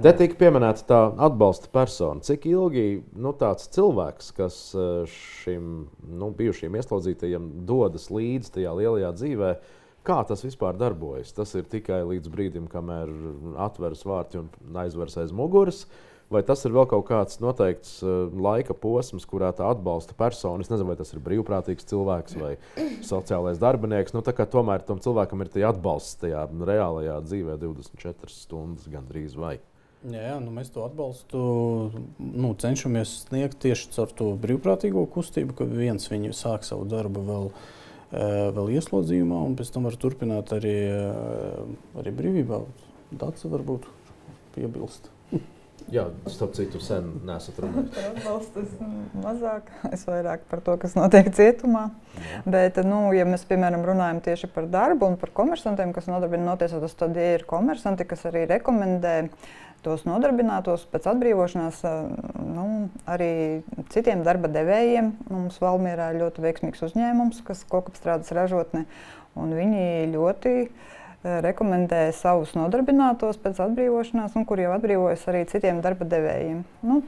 S1: Te tika pieminēta tā atbalsta persona. Cik ilgi tāds cilvēks, kas šim bijušajiem ieslodzītajiem dodas līdzi tajā lielajā dzīvē, kā tas vispār darbojas? Tas ir tikai līdz brīdim, kamēr atveras vārti un aizveras aiz muguras, vai tas ir vēl kaut kāds noteikts laika posms, kurā tā atbalsta persona, es nezinu, vai tas ir brīvprātīgs cilvēks vai sociālais darbinieks, tomēr tam cilvēkam ir atbalsts tajā reālajā dzīvē 24 stundas gandrīz vai?
S2: Jā, mēs to atbalstu cenšamies sniegt tieši caur to brīvprātīgo kustību, ka viens viņi sāk savu darbu vēl ieslodījumā, un pēc tam var turpināt arī brīvībā. Dace varbūt piebilst.
S1: Jā, starp citu, sen nesat runājis.
S5: Par atbalstu es mazāk, es vairāk par to, kas notiek cietumā. Bet, ja mēs, piemēram, runājam tieši par darbu un par komersantiem, kas nodarbina notiesātus, tad ir komersanti, kas arī rekomendē tos nodarbinātos pēc atbrīvošanās arī citiem darba devējiem. Mums Valmierā ir ļoti veiksmīgs uzņēmums, kas kokapstrādes ražotne, un viņi ļoti rekomendē savus nodarbinātos pēc atbrīvošanās, kur jau atbrīvojas arī citiem darba devējiem.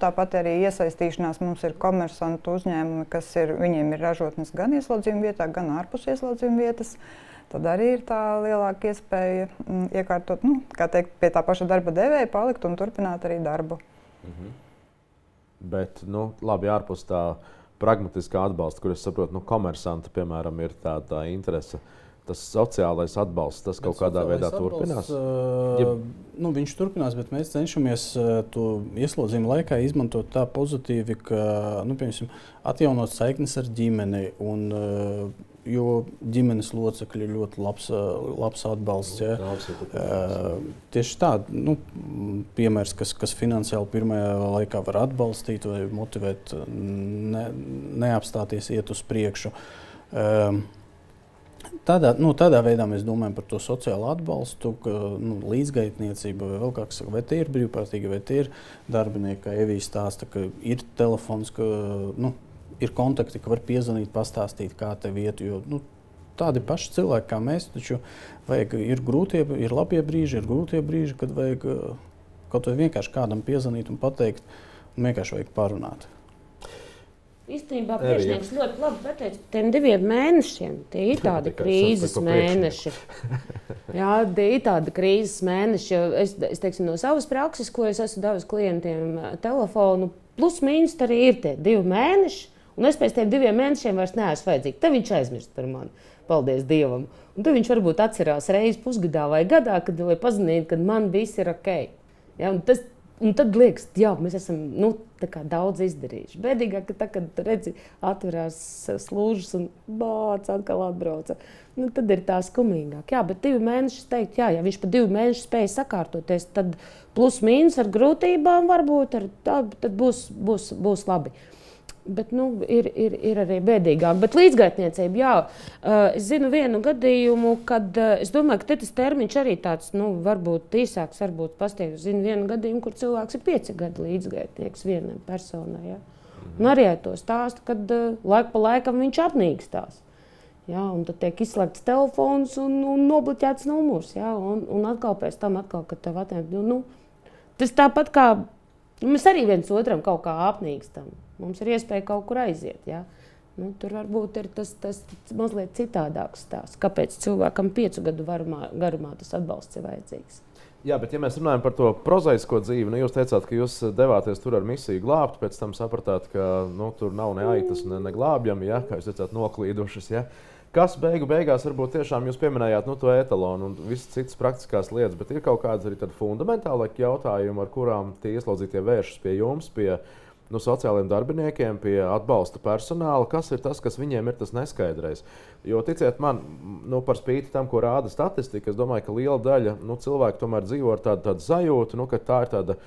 S5: Tāpat arī iesaistīšanās mums ir komersantu uzņēmumi, viņiem ir ražotnes gan ieslodzījuma vietā, gan ārpus ieslodzījuma vietas. Tad arī ir tā lielāka iespēja iekārtot, pie tā paša darba devēja palikt un turpināt arī darbu.
S1: Bet, labi, ārpus tā pragmatiskā atbalsta, kur es saprotu, komersanti, piemēram, ir tā interese. Tas sociālais atbalsts, tas kaut kādā veidā turpinās?
S2: Viņš turpinās, bet mēs cenšamies to ieslodzījumu laikā izmantot tā pozitīvi, ka atjaunot saiknes ar ģimeni. Jo ģimenes locekļi ir ļoti labs atbalsts. Ja. Tieši tā, piemērs, kas finansiāli pirmajā laikā var atbalstīt vai motivēt, neapstāties, iet uz priekšu. Tādā veidā mēs domājam par to sociālo atbalstu, līdzgaitniecību, vai vēl kā saka, vai tie ir brīvprātīgi, vai tie ir darbinieki, kā Evija stāsta, ka ir telefons, ka ir kontakti, ka var piezvanīt, pastāstīt, kā tev iet, jo tādi paši cilvēki kā mēs, taču ir labie brīži, ir grūtie brīži, kad vajag kaut vai vienkārši kādam piezvanīt un pateikt, un vienkārši vajag parunāt.
S4: Īstenībā priekšnieks ļoti labi pateica par tiem 2 mēnešiem. Tie ir tādi krīzes mēneši. Jā, tie ir tādi krīzes mēneši. Es teiksim, no savas prakses, ko es esmu devis klientiem telefonu, plus mīnus arī ir tie 2 mēneši. Un es pēc tiem 2 mēnešiem vairs neesmu vajadzīga. Tad viņš aizmirst par mani. Paldies Dievam. Un tad viņš varbūt atcerās reizi pusgadā vai gadā, lai pazinītu, kad man viss ir ok. Ja, un tad liekas, jā, mēs esam daudz izdarījuši. Bēdīgāk, ka kad redzi, atverās slūžas un bāc, atkal atbrauca. Tad ir tā skumīgāk. Jā, bet 2 mēnešus teikt, ja viņš pa 2 mēnešus spēja sakārtoties, tad plus mīnus ar grūtībām varbūt, tad būs labi. Bet ir arī bēdīgāk. Bet līdzgaitniecība, jā. Es zinu vienu gadījumu, kad es domāju, ka tas termiņš arī tāds, varbūt īsāks, varbūt pastāv. Zinu vienu gadījumu, kur cilvēks ir 5 gadu līdzgaitnieks vienai personai. Ja? Un arī to stāstu, kad laiku pa laikam viņš apnīkstās. Ja? Un tad tiek izslēgts telefons un nobloķēts numurs. Ja? Un atkal pēc tam, kad tev atņemt. Tas tāpat kā mēs arī viens otram kaut kā apnīkstam. Mums ir iespēja kaut kur aiziet. Ja? Tur varbūt ir tas mazliet citādāks stāsts. Kāpēc cilvēkam 5 gadu garumā tas atbalsts ir vajadzīgs?
S1: Jā, bet ja mēs runājam par to prozaisko dzīvi, jūs teicāt, ka jūs devāties tur ar misiju glābt, pēc tam sapratāt, ka tur nav ne aitas, ne glābjami, ja? Kā jūs teicāt, noklīdušas. Ja? Kas beigās varbūt tiešām jūs pieminējāt to etalonu un visas citas praktiskās lietas, bet ir kaut kādas arī fundamentālāki jautājumi, ar kurām tie ieslodzītie vēršas pie jums, pie sociālajiem darbiniekiem, pie atbalsta personāla, kas ir tas, kas viņiem ir tas neskaidrais. Jo, ticiet man, par spīti tam, ko rāda statistika, es domāju, ka liela daļa cilvēku tomēr dzīvo ar tādu sajūtu, ka tā ir tāda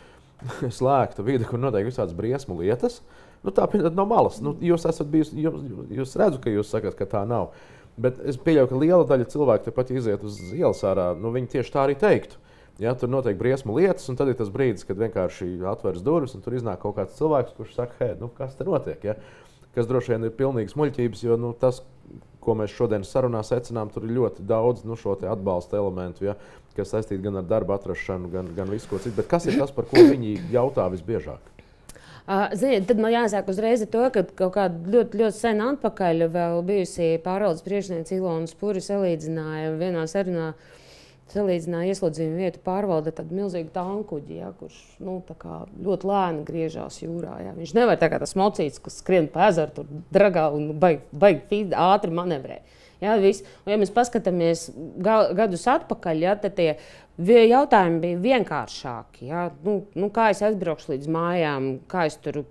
S1: slēgta vide, kur notiek visādas briesmu lietas. Tā piemēram no malas. Jūs esat bijusi, jūs redzu, ka jūs sakat, ka tā nav. Bet es pieļauju, ka liela daļa cilvēku tepat iziet uz ielas ārā, viņi tieši tā arī teiktu. Ja, tur notiek briesmu lietas, un tad ir tas brīdis, kad vienkārši atveras durvis, un tur iznāk kaut kāds cilvēks, kurš saka, hei, kas te notiek? Ja? Kas droši vien ir pilnīgs muļķības, jo tas, ko mēs šodien sarunā secinām, tur ir ļoti daudz šo atbalsta elementu, ja? Kas saistīti gan ar darba atrašanu, gan visu ko citu. Bet kas ir tas, par ko viņi jautā visbiežāk?
S4: Ziniet, tad man jāsāk uzreiz to, ka kaut kādu ļoti, ļoti senu atpakaļ vēl bijusī pārvaldes priekšniece Ilona Spuri salīdzināja vienā sarunā, ieslodzījuma vietu pārvalde tādu milzīgu tankuģi, ja, kurš ļoti lēni griežās jūrā. Ja. Viņš nevar tā kā tas mocīts, kas skrien pa ezeru, tur dragā un baigi ātri manevrē. Ja, ja mēs paskatāmies gadus atpakaļ, ja, tad tie jautājumi bija vienkāršāki. Ja. Kā es aizbraukšu līdz mājām,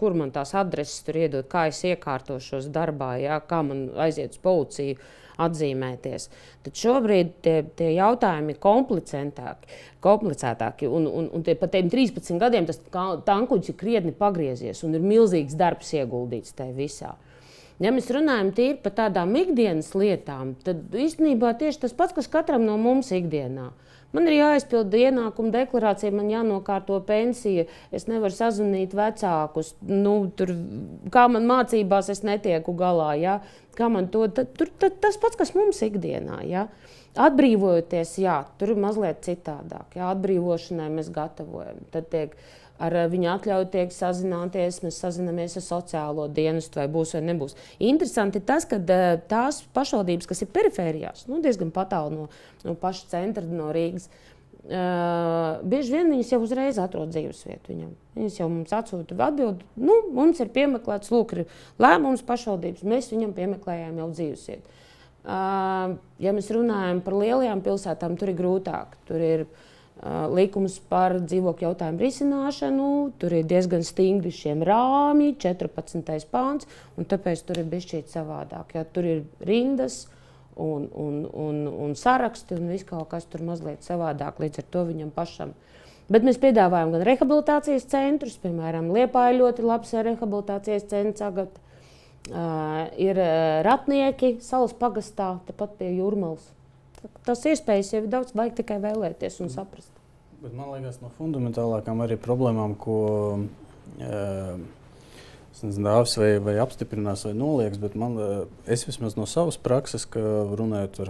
S4: kur man tās adreses tur iedot, kā es iekārtošos darbā, ja, kā man aiziet uz policiju atzīmēties. Tad šobrīd tie jautājumi ir komplicētāki. Un pa tiem 13 gadiem tas tankuģis ir krietni pagriezies un ir milzīgs darbs ieguldīts tajā visā. Ja mēs runājam tīri par tādām ikdienas lietām, tad īstenībā tieši tas pats, kas katram no mums ikdienā. Man ir jāizpilda ienākuma deklarācija, man jānokārto pensija, es nevaru sazvanīt vecākus, kā man mācībās es netieku galā, ja? Kā man tas pats, kas mums ikdienā, ja? Atbrīvojoties, jā, tur ir mazliet citādāk, jā, atbrīvošanai mēs gatavojam, tad tiek ar viņu atļauju tiek sazināties, mēs sazinamies ar sociālo dienestu, vai būs vai nebūs. Interesanti ir tas, ka tās pašvaldības, kas ir perifērijās, diezgan patālu no paša centra, no Rīgas, bieži vien viņas jau uzreiz atrod dzīvesvietu viņam. Viņas jau mums atsūta atbildi, mums ir piemeklēts, lūk, ir lēmums pašvaldības, mēs viņam piemeklējām jau dzīvesvietu. Ja mēs runājam par lielajām pilsētām, tur ir grūtāk. Tur ir likums par dzīvokļu jautājumu risināšanu, tur ir diezgan stingri šiem rāmji, 14. pāns, un tāpēc tur ir bišķīt savādāk. Ja, tur ir rindas un saraksti, un viss kaut kas tur mazliet savādāk, līdz ar to viņam pašam. Bet mēs piedāvājam gan rehabilitācijas centrus, piemēram, Liepāja ļoti labs rehabilitācijas centrs tagad. Ir ratnieki Salas pagastā, tepat pie Jūrmalas. Tas iespējas jau ir daudz, vajag tikai vēlēties un saprast.
S2: Bet man liekas, no fundamentālākām arī problēmām, ko Dāvis vai apstiprinās vai nolieks, bet es vismaz no savas prakses, ka runājot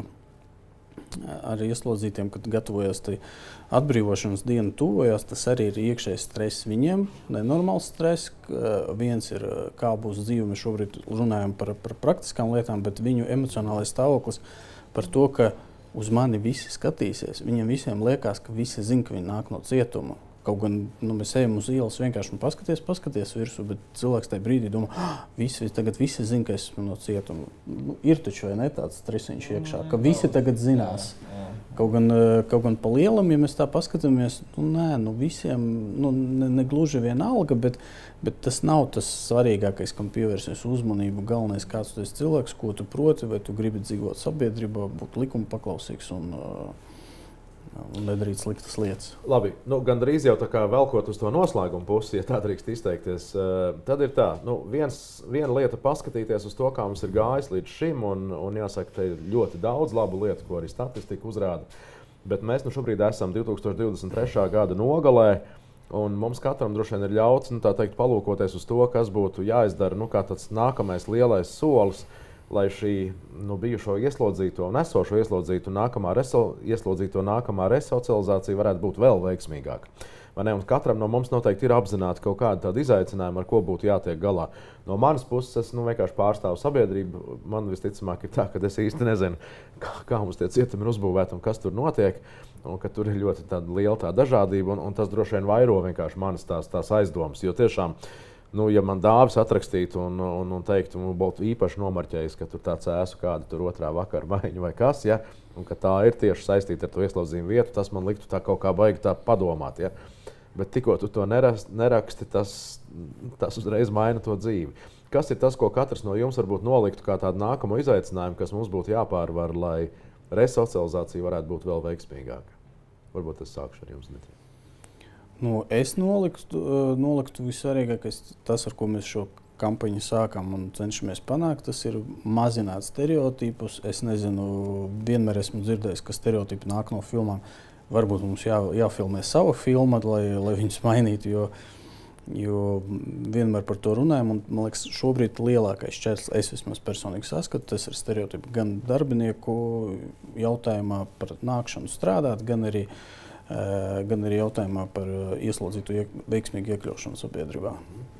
S2: ar ieslodzītiem, kad gatavojas atbrīvošanas diena tuvojās, tas arī ir iekšējs stress viņiem, nenormāls stress. Viens ir, kā būs dzīve, mēs šobrīd runājam par praktiskām lietām, bet viņu emocionālais stāvoklis par to, ka uz mani visi skatīsies. Viņiem visiem liekas, ka visi zina, ka viņi nāk no cietuma. Kaut gan mēs ejam uz ielas vienkārši paskaties virsū, bet cilvēks tajā brīdī domā, tagad visi zina, ka esmu no cietuma. Ir taču vai ne tāds stresiņš iekšā, ka visi tagad zinās. Kaut gan pa lielam, ja mēs tā paskatāmies, visiem ne gluži vienalga, bet tas nav tas svarīgākais, kam pievērsies uzmanību. Galvenais, kāds tu esi cilvēks, ko tu proti, vai tu gribi dzīvot sabiedrībā, būt likuma paklausīgs un nedarīt sliktas lietas.
S1: Labi, gandrīz jau tā kā velkot uz to noslēgumu pusi, ja tā drīkst izteikties, tad ir tā, viena lieta paskatīties uz to, kā mums ir gājis līdz šim, un jāsaka, te ir ļoti daudz labu lietu, ko arī statistika uzrāda. Bet mēs šobrīd esam 2023. gada nogalē, un mums katram droši vien ir ļauts, tā teikt, palūkoties uz to, kas būtu jāizdara, kā tāds nākamais lielais solis, lai šī bijušo ieslodzīto un esošo ieslodzīto nākamā resocializācija varētu būt vēl veiksmīgāka. Un katram no mums noteikti ir apzināti kaut kādi tādi izaicinājumi, ar ko būtu jātiek galā. No manas puses es vienkārši pārstāvu sabiedrību. Man visticamāk ir tā, ka es īsti nezinu, kā mums tie cietumi ir uzbūvēti un kas tur notiek, un ka tur ir ļoti liela tā dažādība, un tas droši vien vairo vienkārši manas tās aizdomas, jo tiešām ja man Dāvis atrakstītu un teiktu, būtu īpaši nomarķējis, ka tur tāds ēsu kāda tur otrā vakara maiņa vai kas, ja, un ka tā ir tieši saistīta ar to ieslodzījumu vietu, tas man liktu tā kaut kā baigi tā padomāt. Ja. Bet tikko tu to neraksti, tas uzreiz maina to dzīvi. Kas ir tas, ko katrs no jums varbūt noliktu kā tādu nākamo izaicinājumu, kas mums būtu jāpārvar, lai resocializācija varētu būt vēl veiksmīgāka? Varbūt es sākšu ar jums, Dmitri.
S2: Es noliktu vissvarīgākais, tas, ar ko mēs šo kampaņu sākām un cenšamies panākt, tas ir mazināt stereotipus. Es nezinu, vienmēr esmu dzirdējis, ka stereotipi nāk no filmām. Varbūt mums jāfilmē sava filma, lai viņus mainītu, jo vienmēr par to runājam. Un, man liekas, šobrīd lielākais šķērslis, es vismaz personīgi saskatu, tas ir stereotipi gan darbinieku jautājumā par nākšanu strādāt, gan arī jautājumā par ieslodzītu veiksmīgu iekļaušanu sabiedrībā.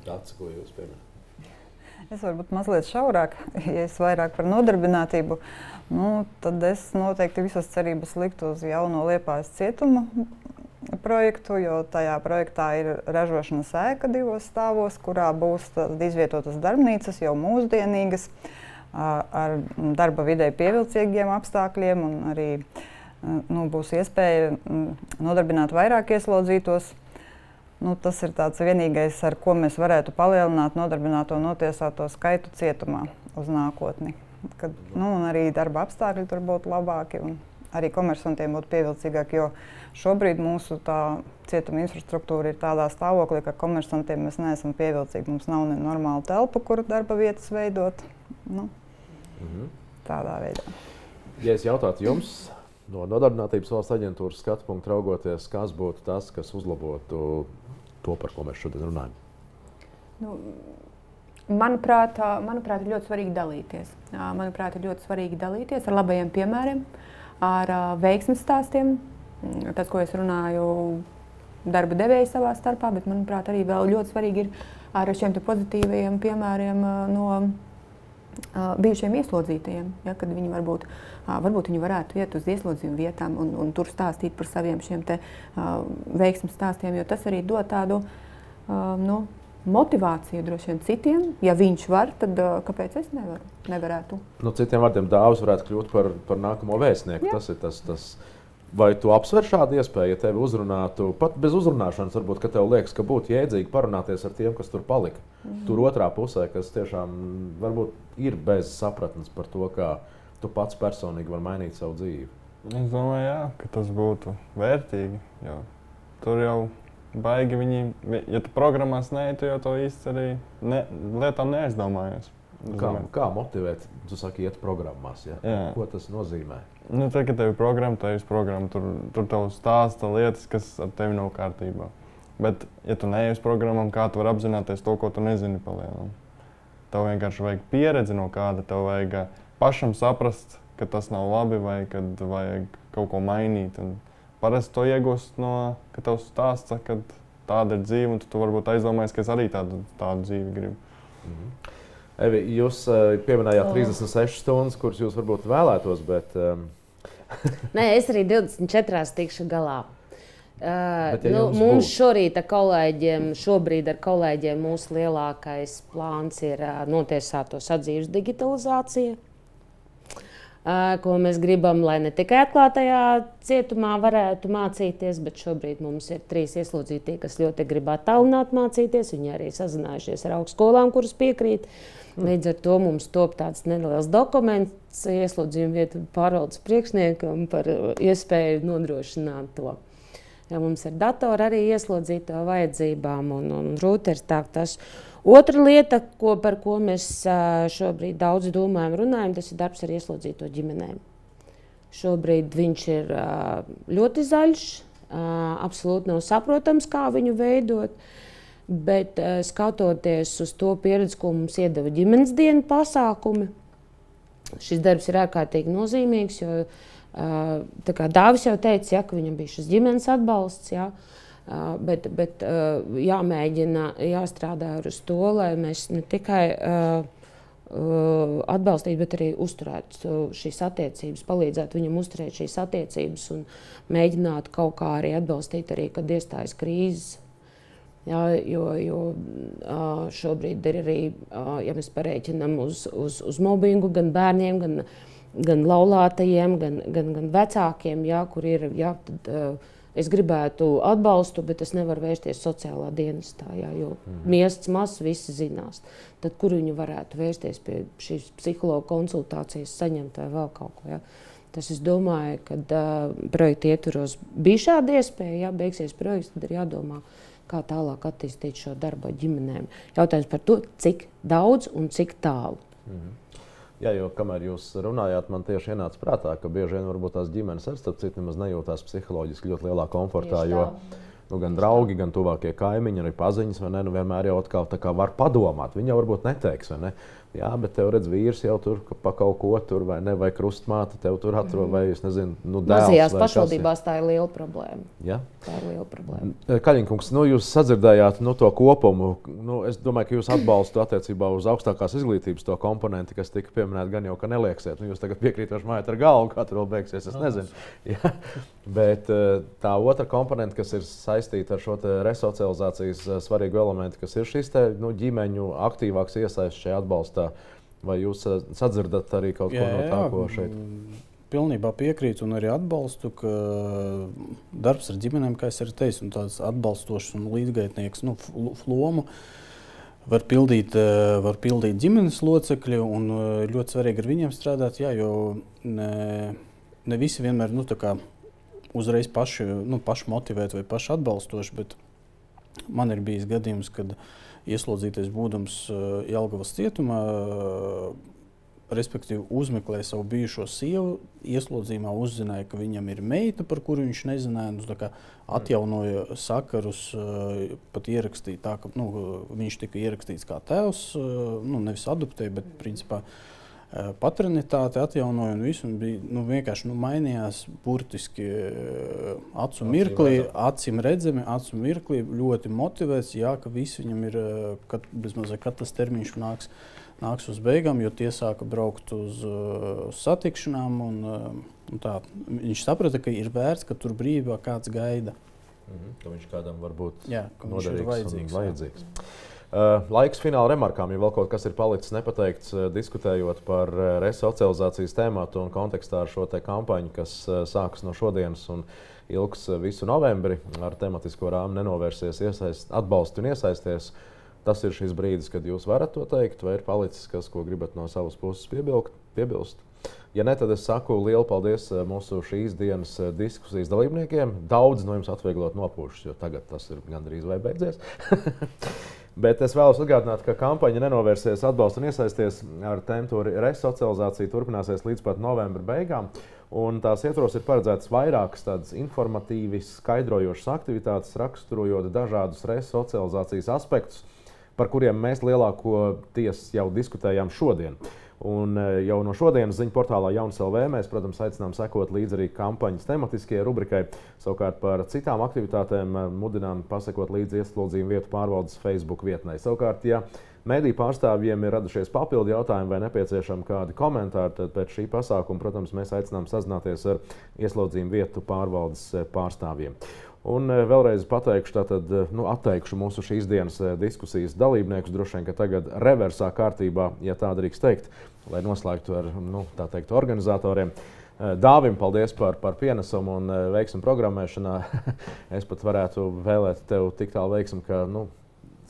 S1: Tāds, ko jūs pieminat?
S5: Es varbūt mazliet šaurāk, ja es vairāk par nodarbinātību, tad es noteikti visas cerības liktu uz jauno Liepājas cietuma projektu, jo tajā projektā ir ražošanas ēka 2 stāvos, kurā būs izvietotas darbnīcas, jau mūsdienīgas, ar darba vidē pievilcīgiem apstākļiem un arī būs iespēja nodarbināt vairāk ieslodzītos. Tas ir tāds vienīgais, ar ko mēs varētu palielināt nodarbināto notiesāto skaitu cietumā uz nākotni. Un arī darba apstākļi tur būtu labāki un arī komersantiem būtu pievilcīgāki, jo šobrīd mūsu cietuma infrastruktūra ir tādā stāvoklī, ka komersantiem mēs neesam pievilcīgi. Mums nav normāla telpa, kur darba vietas veidot. Tādā veidā.
S1: Ja es jautātu jums, No Nodarbinātības valsts aģentūras skatu punktu raugoties, kas būtu tas, kas uzlabotu to, par ko mēs šodien runājam?
S3: Nu, manuprāt, ir ļoti svarīgi dalīties. Manuprāt, ir ļoti svarīgi dalīties ar labajiem piemēriem, ar veiksmes stāstiem. Tas, ko es runāju, darba devēji savā starpā, bet, manuprāt, arī vēl ļoti svarīgi ir ar šiem pozitīvajiem piemēriem no bijušiem ieslodzītajiem, ja, kad viņi varbūt viņi varētu iet uz ieslodzījuma vietām un tur stāstīt par saviem šiem te veiksmes stāstiem, jo tas arī dod tādu motivāciju droši vien citiem. Ja viņš var, tad kāpēc es nevarētu?
S1: Nu, citiem vārdiem dāvs varētu kļūt par nākamo vēstnieku. Jā. Tas ir tas. Vai tu apsver šādu iespēju, ja tevi uzrunātu, pat bez uzrunāšanas, varbūt, ka tev liekas, ka būtu jēdzīgi parunāties ar tiem, kas tur palika? Tur otrā pusē, kas tiešām varbūt ir bez sapratnes par to, kā tu pats personīgi var mainīt savu dzīvi.
S6: Es domāju, jā, ka tas būtu vērtīgi, jo tur jau baigi viņi, ja tu programmās nē, tu jau to īsti arī lietām neaizdomājies.
S1: Kā motivēt? Tu saki, iet programmās, ja? Jā. Ko tas nozīmē?
S6: Nu, tā, ka tev ir programma, tur tev stāsta lietas, kas ar tevi nav kārtībā. Bet, ja tu neej uz programmām, kā tu vari apzināties to, ko tu nezini pa lielam? Tev vienkārši vajag pieredzi no kāda, tev vajag pašam saprast, ka tas nav labi vai kad vajag kaut ko mainīt. Un parasti to iegūst no, ka tev stāsta, ka tāda ir dzīve, un tu varbūt aizdomājies, ka es arī tādu dzīvi gribu.
S1: Evi, jūs pieminējāt 36 stundas, kuras jūs varbūt vēlētos, bet...
S4: Nē, es arī 24 tikšu galā. Mums šorīt šobrīd ar kolēģiem mūsu lielākais plāns ir notiesāto sadzīves digitalizācija, ko mēs gribam, lai ne tikai atklātajā cietumā varētu mācīties, bet šobrīd mums ir 3 ieslodzītie, kas ļoti grib attālināt mācīties. Viņi arī sazinājušies ar augstskolām, kuras piekrīt. Līdz ar to mums top tāds neliels dokuments ieslodzījuma vietu pārvaldes priekšniekam par iespēju nodrošināt to. Ja mums ir datori arī ieslodzīto vajadzībām un rūters tā tas. Otra lieta, par ko mēs šobrīd daudz domājam, runājam, tas ir darbs ar ieslodzīto ģimenēm. Šobrīd viņš ir ļoti zaļš, absolūti nav saprotams, kā viņu veidot. Bet skatoties uz to pieredzi, ko mums iedeva ģimenes dienu pasākumi, šis darbs ir ārkārtīgi nozīmīgs, jo, tā kā Dāvis jau teica, ja, ka viņam bija šis ģimenes atbalsts, ja, bet jāmēģina, jāstrādā uz to, lai mēs ne tikai atbalstītu, bet arī uzturētu šīs attiecības, palīdzētu viņam uzturēt šīs attiecības un mēģinātu kaut kā arī atbalstīt arī, kad iestājas krīzes. Jā, jo šobrīd ir arī, ja mēs parēķinām uz mobbingu, gan bērniem, gan laulātajiem, gan vecākiem, jā, kur ir, jā, tad es gribētu atbalstu, bet es nevaru vērsties sociālā dienestā, jā, jo miests mazs visi zinās. Tad kur viņi varētu vērsties pie šīs psihologa konsultācijas, saņemt vai vēl kaut ko, jā. Tas es domāju, kad projekta ietvaros bija šāda iespēja, jā, beigsies projekts, tad ir jādomā, kā tālāk attīstīt šo darbu ar ģimenēm. Jautājums par to, cik daudz un cik tālu.
S1: Jā, jo kamēr jūs runājāt, man tieši ienāca prātā, ka bieži vien varbūt tās ģimenes ar starp citu nemaz nejūtās psiholoģiski ļoti lielā komfortā, jo gan draugi, gan tuvākie kaimiņi, arī paziņas, vai ne, vienmēr jau atkal tā kā var padomāt. Viņi jau varbūt neteiks, vai ne? Jā, bet tev redz vīrs jau tur pa kaut ko tur, vai ne, vai krustmāte tev tur atrod, vai es nezinu, dēls.
S4: Mazajās pašvaldībās tā ir liela problēma.
S1: Ja?
S4: Tā ir liela problēma.
S1: Kaļiņkungs, jūs sadzirdējāt to kopumu. Es domāju, ka jūs atbalstu attiecībā uz augstākās izglītības to komponenti, kas tika pieminēti, gan jau, ka nelieksiet. Jūs tagad piekrītoši mājat ar galvu, kā tur vēl beigsies, es nezinu. Ja? Bet tā otra komponenta, kas ir saistīta ar šo resocializācijas svarīgu elementu, kas ir šis ģimeņu aktīvāks iesaists šajā atbalstā. Vai jūs sadzirdat arī kaut ko no tā, ko šeit?
S2: Pilnībā piekrītu un arī atbalstu, ka darbs ar ģimenēm, kā es arī teicu, un tāds atbalstošs un līdzgaitnieks lomu var pildīt ģimenes locekļi un ļoti svarīgi ar viņiem strādāt, jā, jo ne visi vienmēr uzreiz paši motivēt vai paši atbalstoši, bet man ir bijis gadījums, kad ieslodzītais būdams Jelgavas cietumā respektīvi uzmeklēja savu bijušo sievu, ieslodzījumā uzzināja, ka viņam ir meita, par kuru viņš nezināja. Tā kā atjaunoja sakarus, pat ierakstīja tā, ka viņš tika ierakstīts kā tēvs, nevis adoptēja, bet principā paternitāte atjaunoja un visu. Un bija vienkārši mainījās burtiski acu redzami, acu mirklī, ļoti motivēts, jā, ka viss viņam ir, kad tas termiņš nāks uz beigām, jo tie sāka braukt uz satikšanām un tā. Viņš saprata, ka ir vērts, ka tur brīvībā kāds gaida.
S1: Ka viņš kādam varbūt
S2: noderīgs un
S1: vajadzīgs. Laiks fināla remarkām, ja vēl kaut kas ir palicis nepateikts, diskutējot par resocializācijas tēmatu un kontekstā ar šo te kampaņu, kas sākas no šodienas un ilgs visu novembri ar tematisko rāmu nenovērsies, atbalstu un iesaisties. Tas ir šis brīdis, kad jūs varat to teikt, vai ir palicis kas, ko gribat no savas puses piebilst. Ja ne, tad es saku lielu paldies mūsu šīs dienas diskusijas dalībniekiem. Daudz no jums atvieglot nopūšas, jo tagad tas ir gandrīz vai beidzies. Bet es vēlos atgādināt, ka kampaņa nenovērsies, atbalstu un iesaisties ar tēmu resocializāciju turpināsies līdz pat novembra beigām. Un tās ietvaros ir paredzētas vairākas tādas informatīvi skaidrojošas aktivitātes, raksturojot dažādus resocializācijas aspektus, par kuriem mēs lielākoties jau diskutējām šodien. Un jau no šodienas ziņu portālā Jauns LV mēs, protams, aicinām sekot līdz arī kampaņas tematiskajai rubrikai. Savukārt par citām aktivitātēm mudinām pasekot līdz ieslodzījumu vietu pārvaldes Facebook vietnē. Savukārt, ja mediju pārstāvjiem ir radušies papildu jautājumi vai nepieciešami kādi komentāri, tad pēc šī pasākuma, protams, mēs aicinām sazināties ar ieslodzījumu vietu pārvaldes pārstāvjiem. Un vēlreiz pateikšu, atteikšu mūsu šīs dienas diskusijas dalībniekus, droši vien, ka tagad reversā kārtībā, ja tā drīkst teikt, lai noslēgtu ar, tā teikt, organizatoriem. Dāvim, paldies par pienesumu un veiksmu programmēšanā. Es pat varētu vēlēt tev tik tālu veiksmu, ka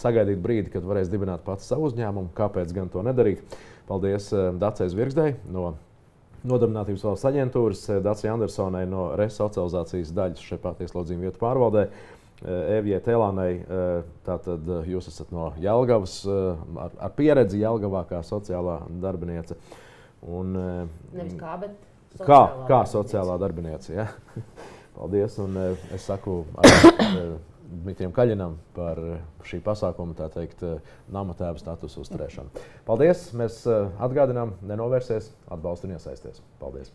S1: sagaidīt brīdi, kad varēs dibināt pats savu uzņēmumu, kāpēc gan to nedarīt. Paldies Dacei Zvirgzdei no Nodarbinātības valsts aģentūras, Dacei Andersonai no resocializācijas daļas šeit ieslodzījuma vietu pārvaldē, Evijai Tēlānei, tātad jūs esat no Jelgavas, ar pieredzi Jelgavā kā sociālā darbiniece.
S4: Nevis kā, bet
S1: kā sociālā darbiniece, ja? Paldies, un es saku arī Dmitrijam Kaļinam par šī pasākuma, tā teikt, nama tēva statusu uzturēšanu. Paldies, mēs atgādinām, nenovērsies, atbalstu un iesaisties. Paldies!